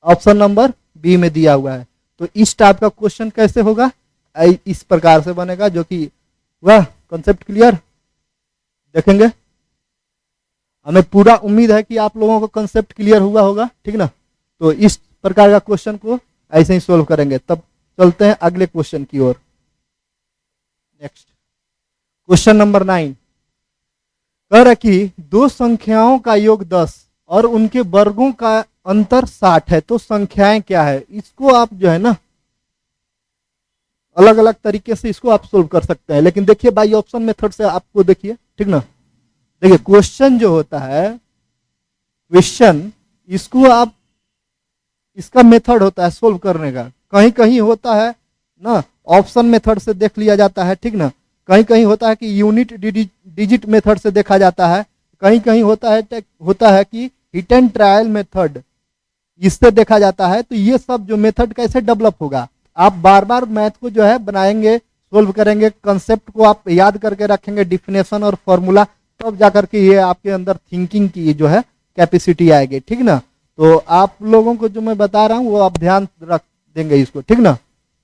A: ऑप्शन नंबर बी में दिया हुआ है। तो इस टाइप का क्वेश्चन कैसे होगा, इस प्रकार से बनेगा, जो कि वह कंसेप्ट क्लियर, देखेंगे। हमें पूरा उम्मीद है कि आप लोगों को कंसेप्ट क्लियर हुआ होगा, ठीक ना। तो इस प्रकार का क्वेश्चन को ऐसे ही सोल्व करेंगे। तब चलते हैं अगले क्वेश्चन की ओर। नेक्स्ट क्वेश्चन नंबर 9 कह रहा कि दो संख्याओं का योग 10 और उनके वर्गों का अंतर 60 है, तो संख्याएं क्या है। इसको आप जो है ना अलग अलग तरीके से इसको आप सोल्व कर सकते हैं, लेकिन देखिए बाई ऑप्शन मेथड से आपको देखिए, ठीक ना। देखिए क्वेश्चन जो होता है, क्वेश्चन इसको आप, इसका मेथड होता है सोल्व करने का, कहीं कहीं होता है ना ऑप्शन मेथड से देख लिया जाता है, ठीक ना। कहीं कहीं होता है कि यूनिट डिजिट मेथड से देखा जाता है, कहीं कहीं होता है कि हिट एंड ट्रायल मेथड, इससे देखा जाता है। तो ये सब जो मेथड कैसे डेवलप होगा, आप बार बार मैथ को जो है बनाएंगे, सोल्व करेंगे, कंसेप्ट को आप याद करके रखेंगे, डिफिनेशन और फॉर्मूला, तब जाकर के ये आपके अंदर थिंकिंग की जो है कैपेसिटी आएगी, ठीक ना। तो आप लोगों को जो मैं बता रहा हूँ वो आप ध्यान रख देंगे इसको, ठीक ना।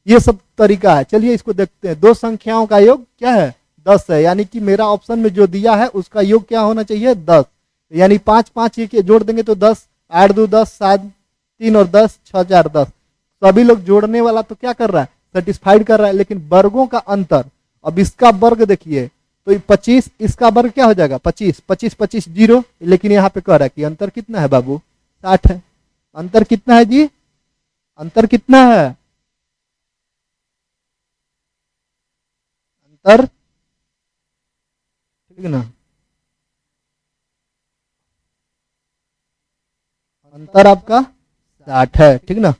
A: ये सब तरीका है। चलिए इसको देखते हैं। दो संख्याओं का योग क्या है, 10 है, यानी कि मेरा ऑप्शन में जो दिया है उसका योग क्या होना चाहिए, 10, यानी 5 5 ये जोड़ देंगे तो 10, 8 2 10, 7 3 और 10, 6 4 10। सभी लोग जोड़ने वाला तो क्या कर रहा है, सेटिस्फाइड कर रहा है, लेकिन वर्गों का अंतर, अब इसका वर्ग देखिए तो 25, इसका वर्ग क्या हो जाएगा 25, 25 25 0, लेकिन यहाँ पे कह रहा है कि अंतर कितना है बाबू, 60 है। अंतर कितना है जी, अंतर कितना है, अंतर, ठीक ना, अंतर आपका 60 है, ठीक ना।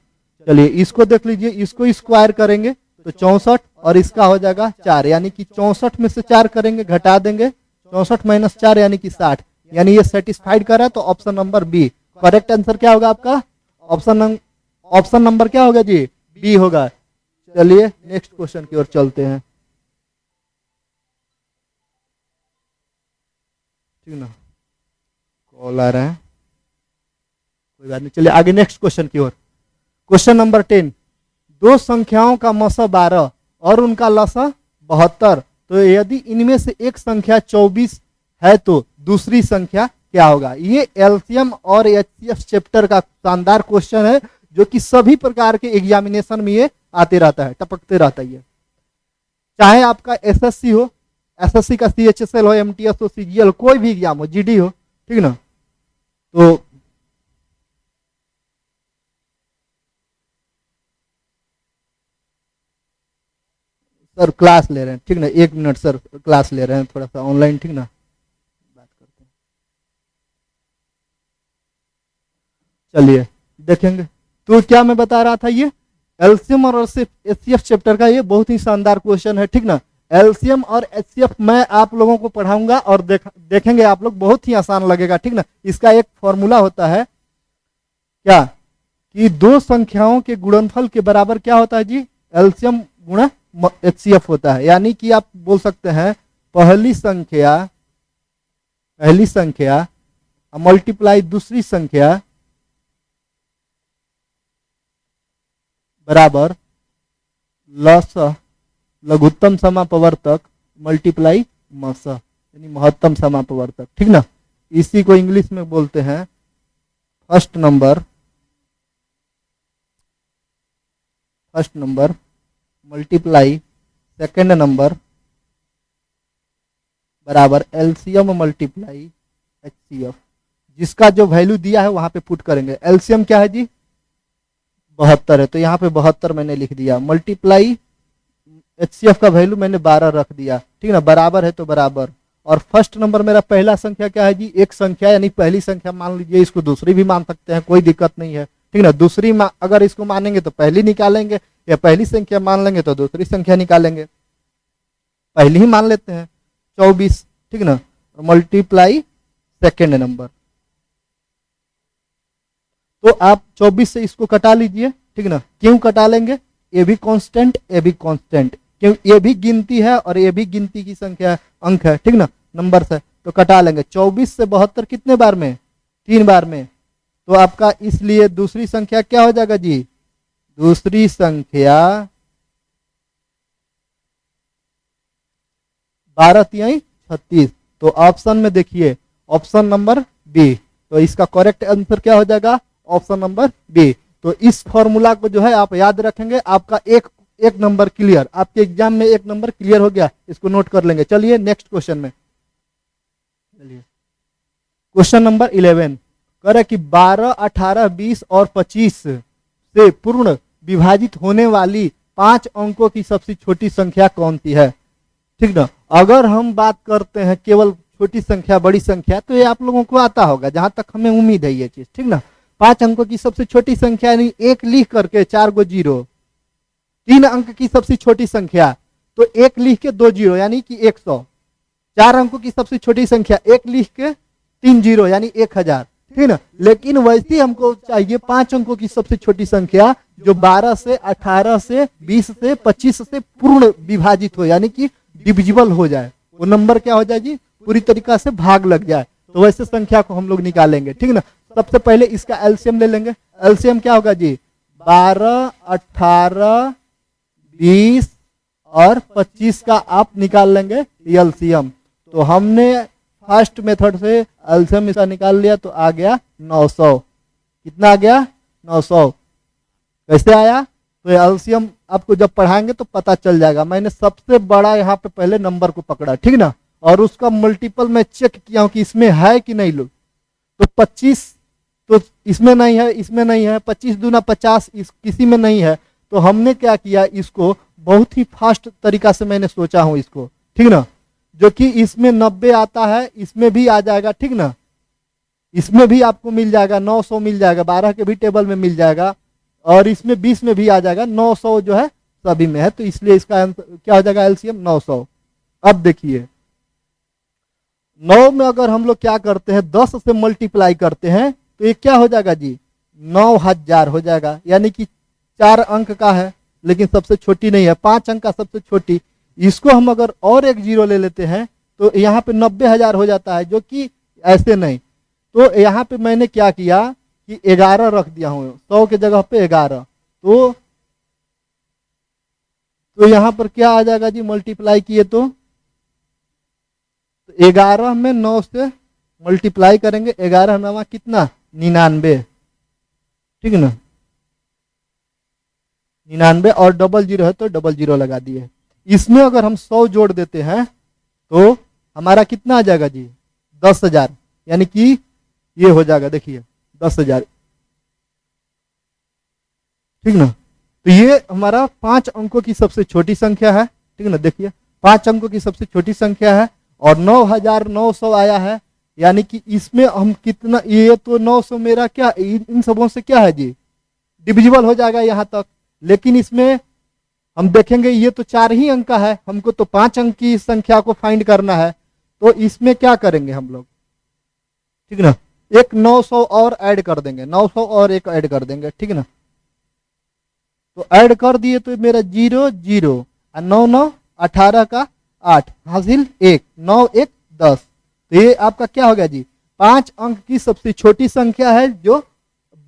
A: चलिए इसको देख लीजिए, इसको स्क्वायर करेंगे तो 64 और इसका हो जाएगा 4, यानी कि 64 में से 4 करेंगे, घटा देंगे, 64 माइनस 4 यानी कि 60, यानी ये सेटिस्फाइड कर रहा है। तो option number B correct answer क्या होगा आपका, ऑप्शन नंबर क्या होगा जी, बी होगा। चलिए नेक्स्ट क्वेश्चन की ओर चलते हैं, ठीक ना, कॉल आ रहा है, कोई बात नहीं। चलिए आगे नेक्स्ट क्वेश्चन की ओर। क्वेश्चन नंबर 10, दो संख्याओं का मसा 12 और उनका लसा 72, तो यदि इनमें से एक संख्या 24 है तो दूसरी संख्या क्या होगा। ये एलसीएम और एचसीएफ चैप्टर का शानदार क्वेश्चन है, जो कि सभी प्रकार के एग्जामिनेशन में ये आते रहता है, टपकते रहता है। चाहे आपका एसएससी हो, एसएससी का सीएचएसएल हो, एमटीएस हो, सीजीएल, कोई भी एग्जाम हो, जीडी हो, ठीक ना। तो सर क्लास ले रहे हैं, ठीक ना, 1 मिनट सर, क्लास ले रहे हैं थोड़ा सा ऑनलाइन, ठीक ना, बात करते हैं। चलिए देखेंगे। तो क्या मैं बता रहा था, ये एलसीएम और एचसीएफ चैप्टर का ये बहुत ही शानदार क्वेश्चन है, ठीक ना। एलसीएम और एचसीएफ मैं आप लोगों को पढ़ाऊंगा और देखेंगे आप लोग, बहुत ही आसान लगेगा, ठीक ना। इसका एक फॉर्मूला होता है क्या, कि दो संख्याओं के गुणनफल के बराबर क्या होता है जी, एलसीएम गुणा एचसीएफ होता है। यानी कि आप बोल सकते हैं पहली संख्या मल्टीप्लाई दूसरी संख्या बराबर लस लघुत्तम समापवर्तक मल्टीप्लाई मस, यानी महत्तम समापवर्तक, ठीक ना। इसी को इंग्लिश में बोलते हैं first number multiply second number बराबर एलसीएम मल्टीप्लाई एचसीएफ, जिसका जो वैल्यू दिया है वहां पे पुट करेंगे। एलसीएम क्या है जी, 72 है, तो यहाँ पे 72 मैंने लिख दिया, मल्टीप्लाई एचसीएफ का वैल्यू मैंने 12 रख दिया, ठीक ना, बराबर है तो बराबर। और फर्स्ट नंबर मेरा पहला संख्या क्या है जी, एक संख्या, यानी पहली संख्या मान लीजिए, इसको दूसरी भी मान सकते हैं, कोई दिक्कत नहीं है, ठीक ना। दूसरी अगर इसको मानेंगे तो पहली निकालेंगे, या पहली संख्या मान लेंगे तो दूसरी संख्या निकालेंगे, पहली ही मान लेते हैं 24, ठीक ना, मल्टीप्लाई सेकेंड नंबर। तो आप 24 से इसको कटा लीजिए, ठीक ना। क्यों कटा लेंगे, ये भी कांस्टेंट, ये भी कांस्टेंट, क्यों, ये भी गिनती है और ये भी गिनती की संख्या अंक है, ठीक ना, नंबर से, तो कटा लेंगे। 24 से 72 कितने बार में, 3 बार में, तो आपका इसलिए दूसरी संख्या क्या हो जाएगा जी, दूसरी संख्या 12 तिहाई 36। तो ऑप्शन में देखिए ऑप्शन नंबर बी, तो इसका करेक्ट आंसर क्या हो जाएगा, ऑप्शन नंबर बी। तो इस फॉर्मूला को जो है आप याद रखेंगे, आपका एक नंबर क्लियर, आपके एग्जाम में 1 नंबर क्लियर हो गया, इसको नोट कर लेंगे। चलिए नेक्स्ट क्वेश्चन में, चलिए क्वेश्चन नंबर 11 कह रहा है कि 12, 18, 20 और 25 से पूर्ण विभाजित होने वाली 5 अंकों की सबसे छोटी संख्या कौन सी है, ठीक ना। अगर हम बात करते हैं केवल छोटी संख्या बड़ी संख्या, तो ये आप लोगों को आता होगा, जहां तक हमें उम्मीद है ये चीज, ठीक ना। 5 अंकों की सबसे छोटी संख्या यानी 1 लिख करके 4 गो जीरो। 3 अंक की सबसे छोटी संख्या तो 1 लिख के 2 जीरो यानी कि 100। 4 अंकों की सबसे छोटी संख्या 1 लिख के 3 जीरो यानी 1000, ठीक ना। लेकिन वैसे हमको चाहिए 5 अंकों की सबसे छोटी संख्या जो 12 से 18 से 20 से 25 से पूर्ण विभाजित हो, यानी कि डिविजिबल हो जाए। वो नंबर क्या हो जाए जी, पूरी तरीका से भाग लग जाए। तो वैसे संख्या को हम लोग निकालेंगे, ठीक ना। सबसे पहले इसका एलसीएम ले लेंगे। एलसीएम क्या होगा जी, 12, 18, 20 और 25 का आप निकाल लेंगे एलसीएम। तो हमने फर्स्ट मेथड से एलसीएम इसका निकाल लिया तो आ गया 900। कितना आ गया, 900। कैसे आया, तो एलसीएम आपको जब पढ़ाएंगे तो पता चल जाएगा। मैंने सबसे बड़ा यहाँ पे पहले नंबर को पकड़ा, ठीक ना, और उसका मल्टीपल मैं चेक किया हूं कि इसमें है कि नहीं लोग। तो 25 तो इसमें नहीं है, इसमें नहीं है, 25 दूना 50 किसी में नहीं है। तो हमने क्या किया, इसको बहुत ही फास्ट तरीका से मैंने सोचा हूं इसको, ठीक ना। जो कि इसमें 90 आता है, इसमें भी आ जाएगा, ठीक ना। इसमें भी आपको मिल जाएगा 900 मिल जाएगा, 12 के भी टेबल में मिल जाएगा, और इसमें 20 में भी आ जाएगा। 900 जो है सभी में है, तो इसलिए इसका क्या हो जाएगा एलसीएम 900। अब देखिए 9 में अगर हम लोग क्या करते हैं 10 से मल्टीप्लाई करते हैं तो ये क्या हो जाएगा जी, 9000 हो जाएगा। यानी कि 4 अंक का है लेकिन सबसे छोटी नहीं है, 5 अंक का सबसे छोटी। इसको हम अगर और एक जीरो ले लेते हैं तो यहाँ पे 90000 हो जाता है, जो कि ऐसे नहीं। तो यहाँ पे मैंने क्या किया कि 11 रख दिया हूँ, 100 के जगह पे 11। तो यहाँ पर क्या आ जाएगा जी, मल्टीप्लाई किए तो 11 में 9 से मल्टीप्लाई करेंगे, 11 9 कितना 99, ठीक ना। 99 और डबल जीरो है तो डबल जीरो लगा दिए। इसमें अगर हम 100 जोड़ देते हैं तो हमारा कितना आ जाएगा जी, 10,000। यानी कि ये हो जाएगा, देखिए 10,000, ठीक ना। तो ये हमारा 5 अंकों की सबसे छोटी संख्या है, ठीक ना। देखिए 5 अंकों की सबसे छोटी संख्या है और 9900 आया है। यानी कि इसमें हम कितना, ये तो 900 मेरा क्या इन सबों से क्या है जी, डिविजिबल हो जाएगा यहाँ तक। लेकिन इसमें हम देखेंगे ये तो 4 ही अंक का है, हमको तो 5 अंक की संख्या को फाइंड करना है। तो इसमें क्या करेंगे हम लोग, ठीक ना, एक 900 और ऐड कर देंगे, 900 और एक ऐड कर देंगे, ठीक ना। तो ऐड कर दिए तो मेरा 0 0 और 9 9 18 का 8 हासिल 1, 9 1 10। तो ये आपका क्या हो गया जी, 5 अंक की सबसे छोटी संख्या है जो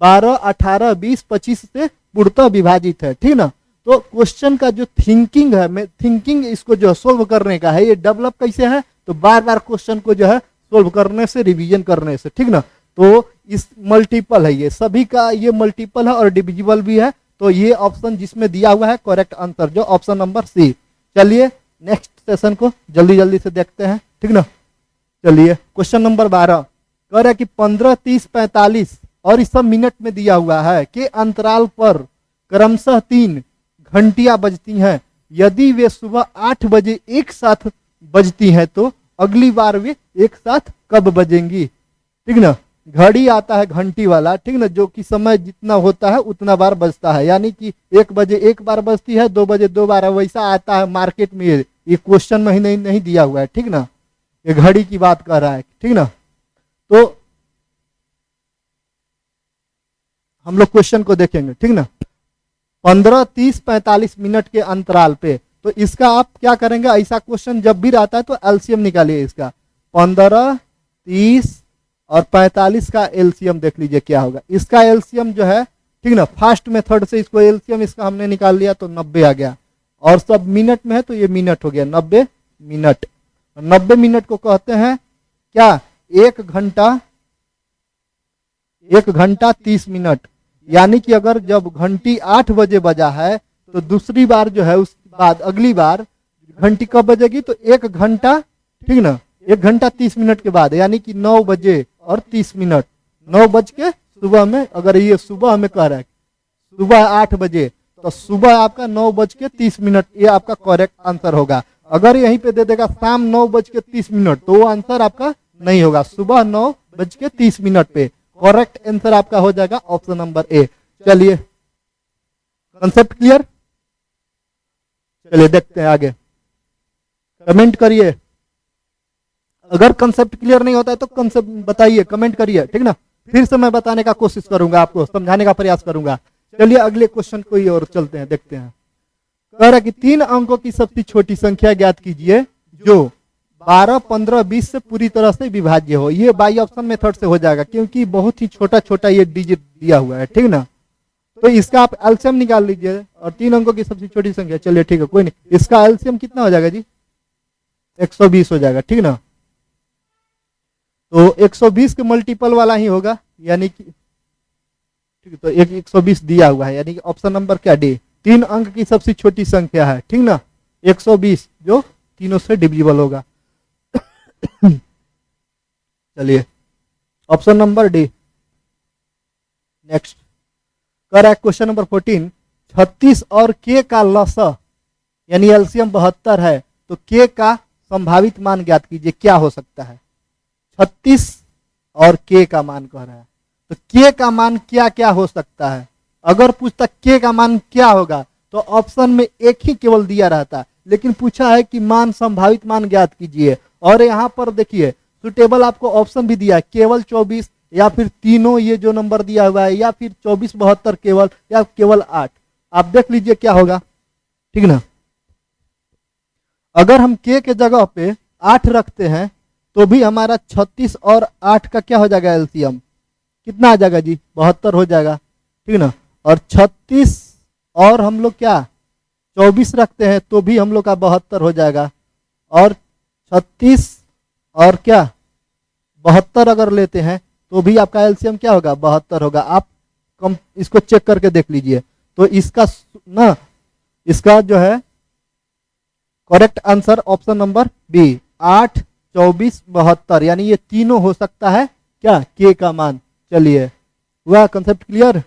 A: 12 18 20 25 से पूर्णतः विभाजित है, ठीक ना। तो क्वेश्चन का जो थिंकिंग है, मैं थिंकिंग इसको जो सोल्व करने का है, ये डेवलप कैसे है, तो बार बार क्वेश्चन को जो है सोल्व करने से, रिवीजन करने से, ठीक ना। तो इस मल्टीपल है, ये सभी का ये मल्टीपल है और डिविजिबल भी है। तो ये ऑप्शन जिसमें दिया हुआ है करेक्ट आंसर जो ऑप्शन नंबर सी। चलिए नेक्स्ट सेशन को जल्दी जल्दी से देखते हैं, ठीक ना। चलिए क्वेश्चन नंबर 12 कह रहा है कि 15 30 45 और इस सब मिनट में दिया हुआ है कि अंतराल पर क्रमशः 3 घंटियां बजती हैं। यदि वे सुबह 8 बजे एक साथ बजती हैं तो अगली बार वे एक साथ कब बजेंगी, ठीक ना। घड़ी आता है घंटी वाला, ठीक ना, जो कि समय जितना होता है उतना बार बजता है। यानी कि 1 बजे एक बार बजती है, 2 बजे 2 बार, वैसा आता है मार्केट में। ये क्वेश्चन में ही नहीं दिया हुआ है, ठीक ना, ये घड़ी की बात कर रहा है, ठीक ना। तो हम लोग क्वेश्चन को देखेंगे, ठीक ना। 15 30 45 मिनट के अंतराल पे, तो इसका आप क्या करेंगे, ऐसा क्वेश्चन जब भी रहता है तो एलसीएम निकालिए इसका। 15 30 और 45 का एलसीएम देख लीजिए क्या होगा। इसका एलसीएम जो है, ठीक ना, फास्ट मेथड से इसको एलसीएम इसका हमने निकाल लिया तो 90 आ गया, और सब मिनट में है तो ये मिनट हो गया, 90 मिनट। 90 मिनट को कहते हैं क्या, 1 घंटा 30 मिनट। यानी कि अगर जब घंटी 8 बजे बजा है तो दूसरी बार जो है उसके बाद अगली बार घंटी कब बजेगी, तो 1 घंटा, ठीक ना, 1 घंटा 30 मिनट के बाद, यानी कि 9 बजे और 30 मिनट, 9 बज के सुबह में। अगर ये सुबह में कह रहा है सुबह 8 बजे, तो सुबह आपका 9:30, ये आपका करेक्ट आंसर होगा। अगर यहीं पे दे देगा शाम 9:30, तो वो आंसर आपका नहीं होगा। सुबह 9:30 पे करेक्ट आंसर आपका हो जाएगा ऑप्शन नंबर ए। चलिए, कंसेप्ट क्लियर? चलिए देखते हैं आगे, कमेंट करिए। अगर कंसेप्ट क्लियर नहीं होता है तो कंसेप्ट बताइए, कमेंट करिए, ठीक ना। फिर से मैं बताने का कोशिश करूंगा, आपको समझाने का प्रयास करूंगा। चलिए अगले क्वेश्चन कोई और चलते हैं, देखते हैं। कह रहा है कि 3 अंकों की सबसे छोटी संख्या ज्ञात कीजिए जो 12, 15, 20 से पूरी तरह से विभाज्य हो। ये बाई ऑप्शन मेथड से हो जाएगा क्योंकि बहुत ही छोटा छोटा ये डिजिट दिया हुआ है, ठीक ना। तो इसका आप एलसीएम निकाल लीजिए और 3 अंकों की सबसे छोटी संख्या, चलिए ठीक है कोई नहीं। इसका एलसीएम कितना हो जाएगा जी? 120 हो जाएगा, ठीक ना। तो 120 के मल्टीपल वाला ही होगा, यानी कि ठीक है। तो 120 दिया हुआ है, यानी कि ऑप्शन नंबर क्या डी, 3 अंक की सबसे छोटी संख्या है, ठीक ना। 120 जो तीनों से डिविजिबल होगा। चलिए ऑप्शन नंबर डी। नेक्स्ट कर रहा है क्वेश्चन नंबर 14, 36 और के का लसा यानी एलसीएम 72 है, तो के का संभावित मान ज्ञात कीजिए, क्या हो सकता है। 36 और के का मान कह रहा है, तो के का मान क्या क्या हो सकता है। अगर पूछता के का मान क्या होगा तो ऑप्शन में एक ही केवल दिया रहता, लेकिन पूछा है कि मान संभावित मान ज्ञात कीजिए। और यहाँ पर देखिए सुटेबल आपको ऑप्शन भी दिया है, केवल 24 या फिर तीनों ये जो नंबर दिया हुआ है, या फिर 24, 72 केवल, या केवल 8। आप देख लीजिए क्या होगा, ठीक ना। अगर हम के जगह पे 8 रखते हैं तो भी हमारा 36 और 8 का क्या हो जाएगा एलसीएम, कितना आ जाएगा जी? 72 हो जाएगा, ठीक ना। और 36 और हम लोग क्या 24 रखते हैं तो भी हम लोग का 72 हो जाएगा। और 36 और क्या 72 अगर लेते हैं तो भी आपका एलसीएम क्या होगा? 72 होगा। आप इसको चेक करके देख लीजिए। तो इसका ना, इसका जो है correct answer option number B, 8, 24, 72, यानी ये तीनों हो सकता है क्या के का मान। चलिए हुआ कंसेप्ट क्लियर?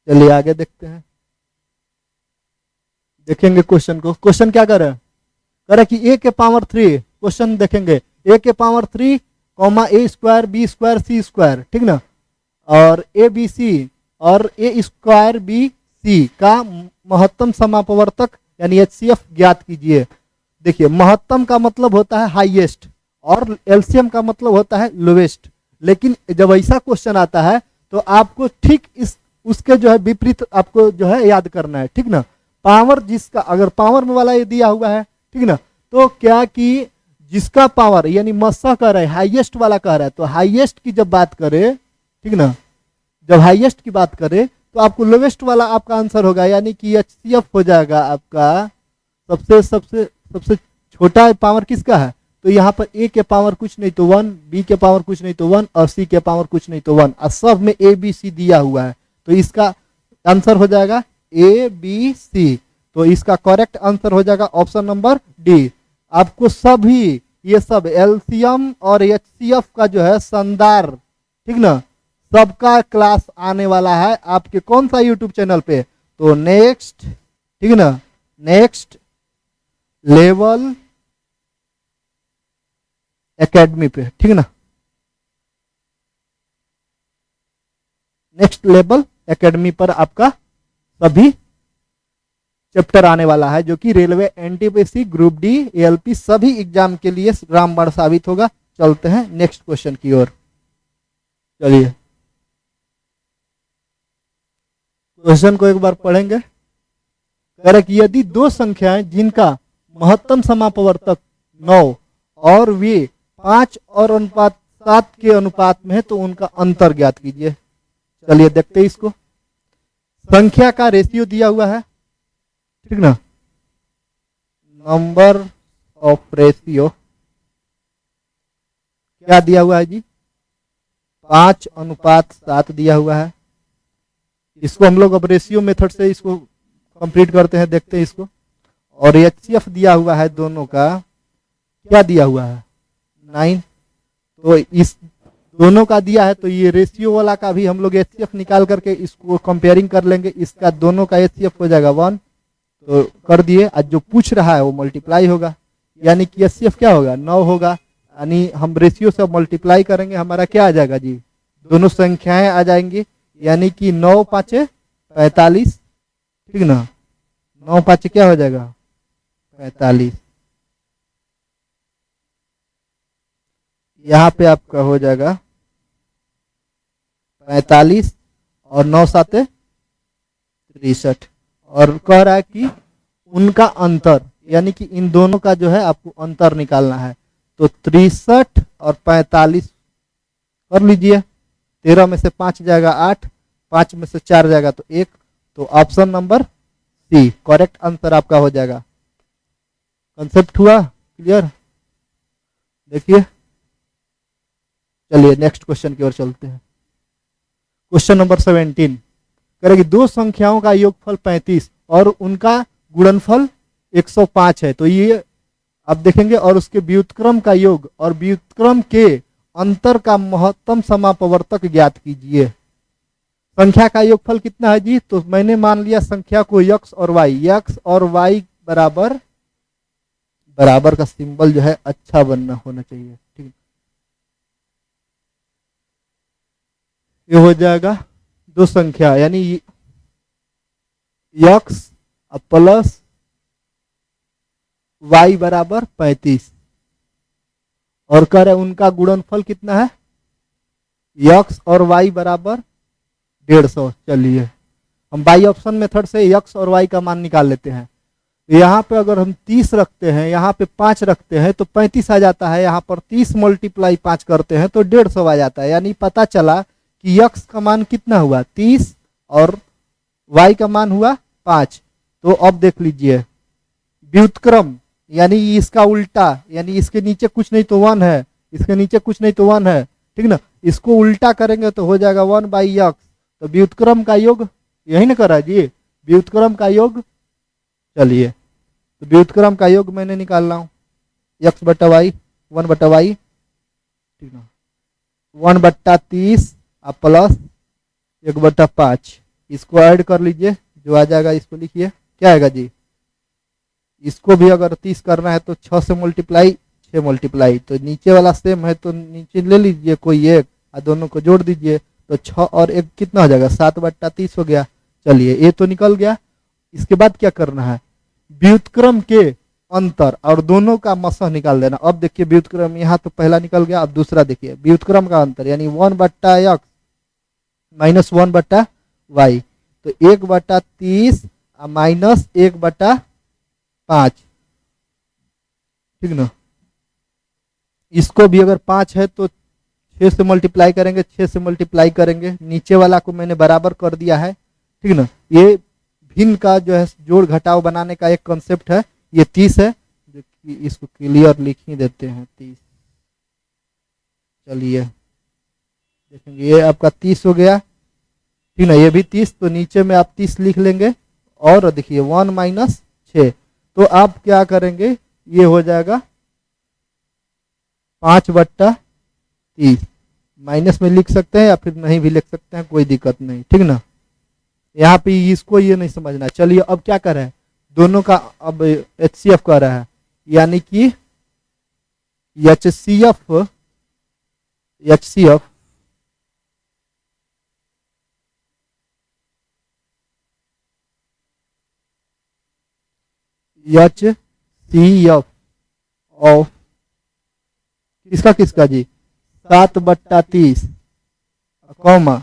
A: चलिए आगे देखते हैं, देखेंगे क्वेश्चन को। क्वेश्चन क्या कर रहा है? कह रहा है कि ए के पावर 3, क्वेश्चन देखेंगे, ए के पावर 3, ए स्क्वायर बी स्क्वायर सी स्क्वायर, ठीक ना। और ए बी सी और ए स्क्वायर बी सी का महत्तम समापवर्तक यानी एचसीएफ ज्ञात कीजिए। देखिए महत्तम का मतलब होता है हाईएस्ट और एलसीएम का मतलब होता है लोवेस्ट। लेकिन जब ऐसा क्वेश्चन आता है तो आपको ठीक इस उसके जो है विपरीत आपको जो है याद करना है, ठीक ना। पावर जिसका, अगर पावर में वाला ये दिया हुआ है, ठीक ना, तो क्या कि जिसका पावर यानी मस्सा कह रहा है, हाईएस्ट वाला कह रहा है, तो हाईएस्ट की जब बात करे, ठीक ना, जब हाईएस्ट की बात करे तो आपको लोवेस्ट वाला आपका आंसर होगा, यानी कि एचसीएफ हो जाएगा आपका। सबसे सबसे सबसे छोटा पावर किसका है? तो यहाँ पर ए के पावर कुछ नहीं तो 1, बी के पावर कुछ नहीं तो 1 और सी के पावर कुछ नहीं तो 1, और सब में ए बी सी दिया हुआ है। तो इसका आंसर हो जाएगा ए बी सी। तो इसका करेक्ट आंसर हो जाएगा ऑप्शन नंबर डी। आपको सभी ये सब एलसीएम और एचसीएफ का जो है शानदार, ठीक ना, सबका क्लास आने वाला है आपके कौन सा यूट्यूब चैनल पे? तो नेक्स्ट, ठीक ना, नेक्स्ट लेवल एकेडमी पे, ठीक ना, नेक्स्ट लेवल एकेडमी पर आपका सभी चैप्टर आने वाला है, जो कि railway, NTPC, group D, ALP सभी एग्जाम के लिए रामबाण साबित होगा। चलते हैं नेक्स्ट क्वेश्चन की ओर। चलिए क्वेश्चन को एक बार पढ़ेंगे। कह रहे कि यदि दो संख्याएं जिनका महत्तम समापवर्तक 9 और वे 5 और अनुपात 7 के अनुपात में है तो उनका अंतर ज्ञात कीजिए। चलिए देखते हैं इसको। संख्या का रेशियो दिया हुआ है, ठीक ना, नंबर ऑफ रेशियो क्या दिया हुआ है जी? 5:7 दिया हुआ है। इसको हम लोग अब रेशियो मेथड से इसको कंप्लीट करते हैं, देखते हैं इसको। और एचसीएफ दिया हुआ है दोनों का, क्या दिया हुआ है? 9। तो इस दोनों का दिया है तो ये रेशियो वाला का भी हम लोग एचसीएफ निकाल करके इसको कंपेयरिंग कर लेंगे। इसका दोनों का एचसीएफ हो जाएगा 1, तो कर दिए। आज जो पूछ रहा है वो मल्टीप्लाई होगा, यानी कि एचसीएफ क्या होगा 9 होगा। यानी हम रेशियो से मल्टीप्लाई करेंगे, हमारा क्या आ जाएगा जी, दोनों संख्याएं आ जाएंगी। यानी कि 9 5 45, ठीक ना, 9 5 क्या हो जाएगा 45। यहाँ पे आपका हो जाएगा 45 और 9 7 63। और कह रहा है कि उनका अंतर, यानी कि इन दोनों का जो है आपको अंतर निकालना है। तो 63 और 45 कर लीजिए। 13 में से 5 जाएगा 8, 5 में से 4 जाएगा तो 1। तो option number C correct answer आपका हो जाएगा। कंसेप्ट हुआ क्लियर? देखिए, चलिए नेक्स्ट क्वेश्चन की ओर चलते हैं। क्वेश्चन नंबर 17 करेगी दो संख्याओं का योगफल 35 और उनका गुणनफल 105 है। तो ये आप देखेंगे, और उसके व्युत्क्रम का योग और व्युत्क्रम के अंतर का महत्तम समापवर्तक ज्ञात कीजिए। संख्या का योगफल कितना है जी? तो मैंने मान लिया संख्या को x और y बराबर बराबर का सिंबल जो है अच्छा बनना होना चाहिए, ठीक। ये हो जाएगा दो संख्या, यानी x प्लस y बराबर 35 और कह रहे उनका गुणनफल कितना है, x और y बराबर 150। चलिए हम बाई ऑप्शन मेथड से x और y का मान निकाल लेते हैं। यहाँ पे अगर हम 30 रखते हैं, यहाँ पे 5 रखते हैं तो 35 आ जाता है। यहाँ पर 30 मल्टीप्लाई 5 करते हैं तो 150 आ जाता है। यानी पता चला कि x का मान कितना हुआ 30 और y का मान हुआ 5। तो अब देख लीजिए व्युत्क्रम, यानी इसका उल्टा, यानी इसके नीचे कुछ नहीं तो 1 है, इसके नीचे कुछ नहीं तो 1 है, ठीक ना। इसको उल्टा करेंगे तो हो जाएगा 1/x। तो व्युत्क्रम का योग यही ना करा जी, व्युत्क्रम का योग। चलिए तो व्युत्क्रम का योग मैंने निकाल रहा हूँ, x बटा वाई 1/y, ठीक ना, 1/30 प्लस 1/5। इसको ऐड कर लीजिए, जो आ जाएगा इसको लिखिए, क्या आएगा जी। इसको भी अगर 30 करना है तो 6 से मल्टीप्लाई 6 मल्टीप्लाई, तो नीचे वाला सेम है तो नीचे ले लीजिए कोई एक और दोनों को जोड़ दीजिए। तो 6 और 1 कितना हो जाएगा 7/30 हो गया। चलिए ये तो निकल गया। इसके बाद क्या करना है, व्युत्क्रम के अंतर और दोनों का मसह निकाल देना। अब देखिए व्युत्क्रम यहाँ तो पहला निकल गया, अब दूसरा देखिए व्युत्क्रम का अंतर, यानी 1/x माइनस 1/y, तो 1/30 माइनस 1/5, ठीक ना। इसको भी अगर 5 है तो 6 से मल्टीप्लाई करेंगे, 6 से मल्टीप्लाई करेंगे, नीचे वाला को मैंने बराबर कर दिया है, ठीक ना। ये भिन्न का जो है जोड़ घटाव बनाने का एक कॉन्सेप्ट है। ये 30 है, जो कि इसको क्लियर लिख ही देते हैं 30। चलिए देखेंगे ये आपका 30 हो गया, ठीक ना। ये भी 30, तो नीचे में आप 30 लिख लेंगे। और देखिए 1 माइनस 6, तो आप क्या करेंगे, ये हो जाएगा 5/30। माइनस में लिख सकते हैं या फिर नहीं भी लिख सकते हैं, कोई दिक्कत नहीं, ठीक ना। यहाँ पे इसको ये नहीं समझना। चलिए अब क्या कर रहे हैं, दोनों का अब HCF कर रहा है, यानी कि HCF HCF ऑफ किसका जी 7/30 कॉमा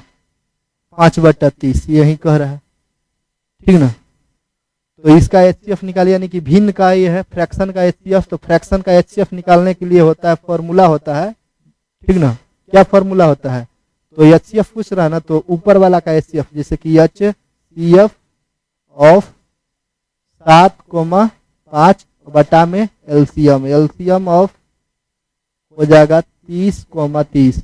A: 5/30, यही कह रहा है, ठीक ना। तो इसका HCF निकालिए, यानी कि भिन्न का ये है फ्रैक्शन का HCF। तो फ्रैक्शन का HCF निकालने के लिए होता है, फॉर्मूला होता है, ठीक ना। क्या फॉर्मूला होता है, तो HCF पूछ रहा है ना, तो ऊपर वाला का HCF, जैसे कि HCF ऑफ 7,5 बटा में LCM ऑफ हो जाएगा 30,30।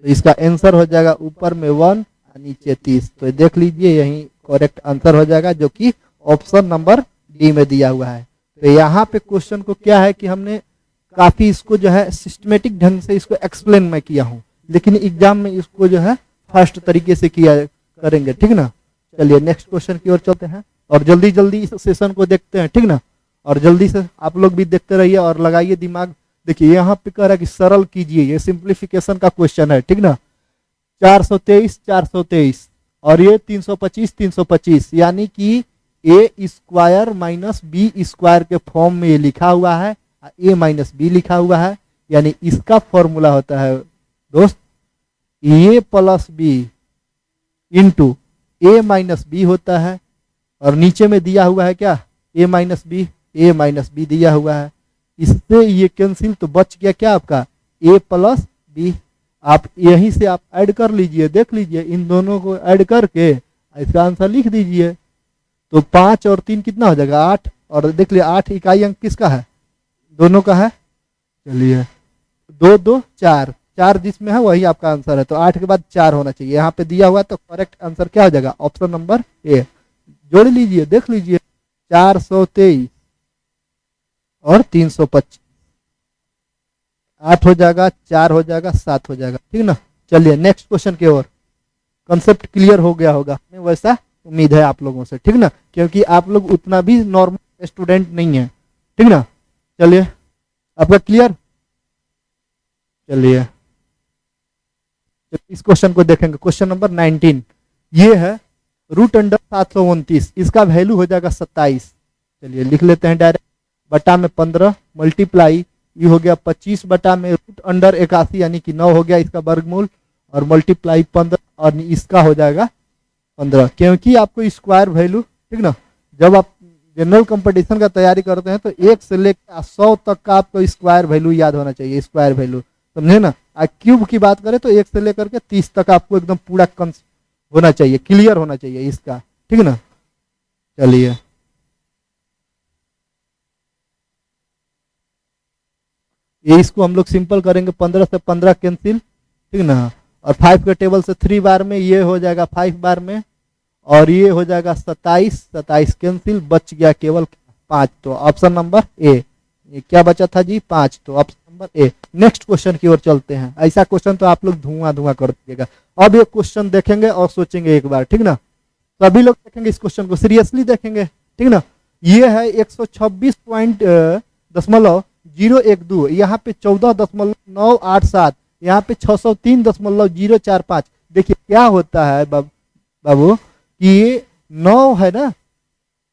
A: तो इसका आंसर हो जाएगा ऊपर में 1 और नीचे 30। तो देख लीजिए यही करेक्ट आंसर हो जाएगा, जो कि ऑप्शन नंबर डी में दिया हुआ है। तो यहाँ पे क्वेश्चन को क्या है कि हमने काफ़ी इसको जो है सिस्टमेटिक ढंग से इसको एक्सप्लेन मैं किया हूँ, लेकिन एग्जाम में इसको जो है फास्ट तरीके से किया करेंगे, ठीक ना। चलिए नेक्स्ट क्वेश्चन की ओर चलते हैं और जल्दी जल्दी इस सेशन को देखते हैं, ठीक ना। और जल्दी से आप लोग भी देखते रहिए और लगाइए दिमाग। देखिए यहाँ पे कह रहा है कि सरल कीजिए, ये सिंप्लीफिकेशन का क्वेश्चन है, ठीक ना। 423 423 और ये 325 325, यानी कि ए स्क्वायर माइनस बी स्क्वायर के फॉर्म में ये लिखा हुआ है, ए माइनस बी लिखा हुआ है, यानी इसका फॉर्मूला होता है दोस्त ए प्लस बी इंटू ए माइनस बी होता है। और नीचे में दिया हुआ है क्या, ए माइनस बी दिया हुआ है। इससे ये कैंसिल, तो बच गया क्या आपका ए प्लस बी। आप यहीं से आप ऐड कर लीजिए, देख लीजिए इन दोनों को ऐड करके इसका आंसर लिख दीजिए। तो 5 और 3 कितना हो जाएगा 8, और देख लिया 8 इकाई अंक किसका है, दोनों का है। चलिए 2 2 4 4 जिसमें है वही आपका आंसर है, तो 8 के बाद 4 होना चाहिए यहाँ पे दिया हुआ, तो करेक्ट आंसर क्या हो जाएगा ऑप्शन नंबर ए। जोड़ लीजिए, देख लीजिए 423 और 325, 8 हो जाएगा, 4 हो जाएगा, 7 हो जाएगा, ठीक ना। चलिए नेक्स्ट क्वेश्चन की ओर। कंसेप्ट क्लियर हो गया होगा, वैसा उम्मीद है आप लोगों से, ठीक ना, क्योंकि आप लोग उतना भी नॉर्मल स्टूडेंट नहीं है, ठीक ना। चलिए आपका क्लियर। चलिए इस क्वेश्चन को देखेंगे, क्वेश्चन नंबर 19। ये है रूट अंडर 729, इसका वैल्यू हो जाएगा 27। चलिए लिख लेते हैं डायरेक्ट, बटा में 15 मल्टीप्लाई, ये हो गया 25 बटा में रूट अंडर 81 यानी कि 9 हो गया इसका वर्गमूल, और मल्टीप्लाई 15 और इसका हो जाएगा 15, क्योंकि आपको स्क्वायर वैल्यू, ठीक ना, जब आप जनरल कंपटीशन का तैयारी करते हैं तो 1 से लेकर 100 तक का आपको स्क्वायर वैल्यू याद होना चाहिए, स्क्वायर वैल्यू, समझे ना। क्यूब की बात करें तो 1 से लेकर के 30 तक आपको एकदम पूरा होना चाहिए, क्लियर होना चाहिए इसका, ठीक ना। चलिए ये इसको हम लोग सिंपल करेंगे, 15 से 15 कैंसिल, ठीक ना, और 5 के टेबल से 3 बार में ये हो जाएगा 5 बार में, और ये हो जाएगा 27 27 कैंसिल, बच गया केवल 5, तो ऑप्शन नंबर ए। ये क्या बचा था जी 5, तो option number A. Next question की ओर चलते हैं, ऐसा क्वेश्चन तो आप लोग धुआं धुआं कर दीजिएगा। अब ये क्वेश्चन देखेंगे और सोचेंगे एक बार, ठीक ना, सभी लोग देखेंगे इस क्वेश्चन को, सीरियसली देखेंगे, ठीक ना। ये है 126.012, यहाँ पे 14.987, यहाँ पे 603.045। देखिए क्या होता है बाबू कि 9 है ना,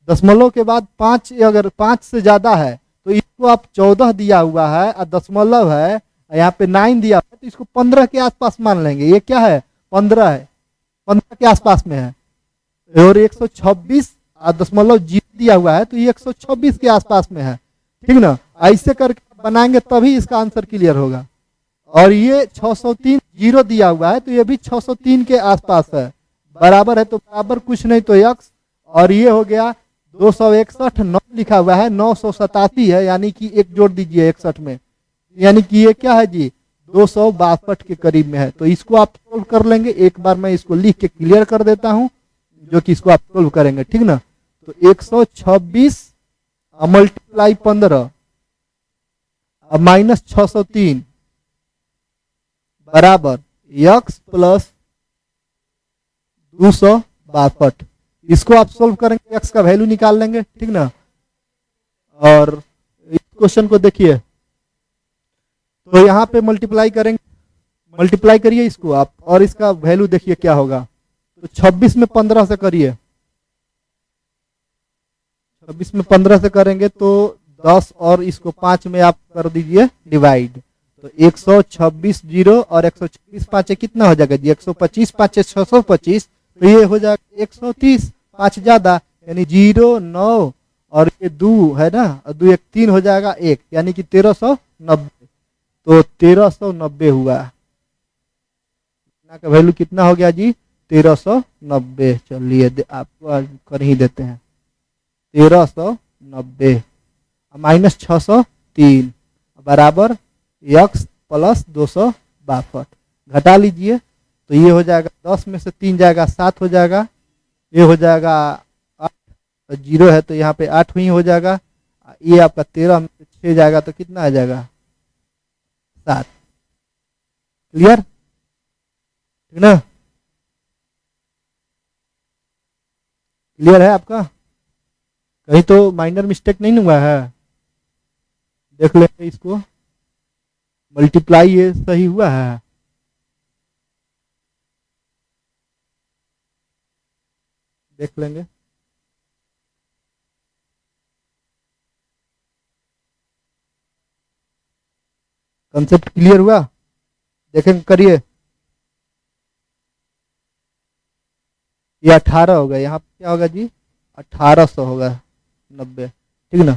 A: दशमलव के बाद 5, अगर 5 से ज्यादा है तो इसको आप 14 दिया हुआ है, और दशमलव है यहाँ पे 9 दिया हुआ है, तो इसको 15 के आसपास मान लेंगे। ये क्या है 15 है, 15 के आसपास में है, और 126.0 दिया हुआ है तो ये 126 के आसपास में है, ठीक ना। ऐसे करके बनाएंगे तभी इसका आंसर क्लियर होगा। और ये 603 जीरो दिया हुआ है तो ये भी 603 के आसपास है, बराबर है, तो बराबर कुछ नहीं तो x, और ये हो गया 261, 9 लिखा हुआ है, 987 है, यानी कि एक जोड़ दीजिए 61 में, यानी कि ये क्या है जी 262 के करीब में है। तो इसको आप सोल्व कर लेंगे, एक बार मैं इसको लिख के क्लियर कर देता हूं, जो कि इसको आप सोल्व करेंगे, ठीक ना। तो 126 मल्टीप्लाई 15 माइनस 603 बराबर x प्लस 262। इसको आप सोल्व करेंगे, x का वैल्यू निकाल लेंगे, ठीक ना। और इस क्वेश्चन को देखिए, तो यहाँ पे मल्टीप्लाई करेंगे, मल्टीप्लाई करिए इसको आप, और इसका वैल्यू देखिए क्या होगा। तो 26 में 15 से करिए, 26 में 15 से करेंगे तो 10, और इसको 5 में आप कर दीजिए डिवाइड, तो 126 जीरो और 126 5 कितना हो जाएगा जी 125, 5 625, तो ये हो जाएगा 130, 5 ज्यादा यानी 0 9, और ये 2 है ना, 2 1 3 हो जाएगा 1, यानी कि 1390। तो 1390 हुआ, का वैल्यू कितना हो गया जी 1390। चलिए आपको कर ही देते हैं, 1390 माइनस 603 बराबर x प्लस 262, घटा लीजिए, तो ये हो जाएगा 10 में से 3 जाएगा 7 हो जाएगा, ये हो जाएगा 8, तो 0 है तो यहाँ पे 8 ही हो जाएगा, ये आपका 13 में से 6 जाएगा तो कितना आ जाएगा 7। क्लियर, ठीक ना? क्लियर है आपका? कहीं तो माइनर मिस्टेक नहीं हुआ है? देख लेंगे इसको, मल्टीप्लाई ये सही हुआ है? देख लेंगे। कंसेप्ट क्लियर हुआ? देखें, करिए। ये 18 होगा, यहाँ पे क्या होगा जी? 1800 होगा, 90, ठीक ना?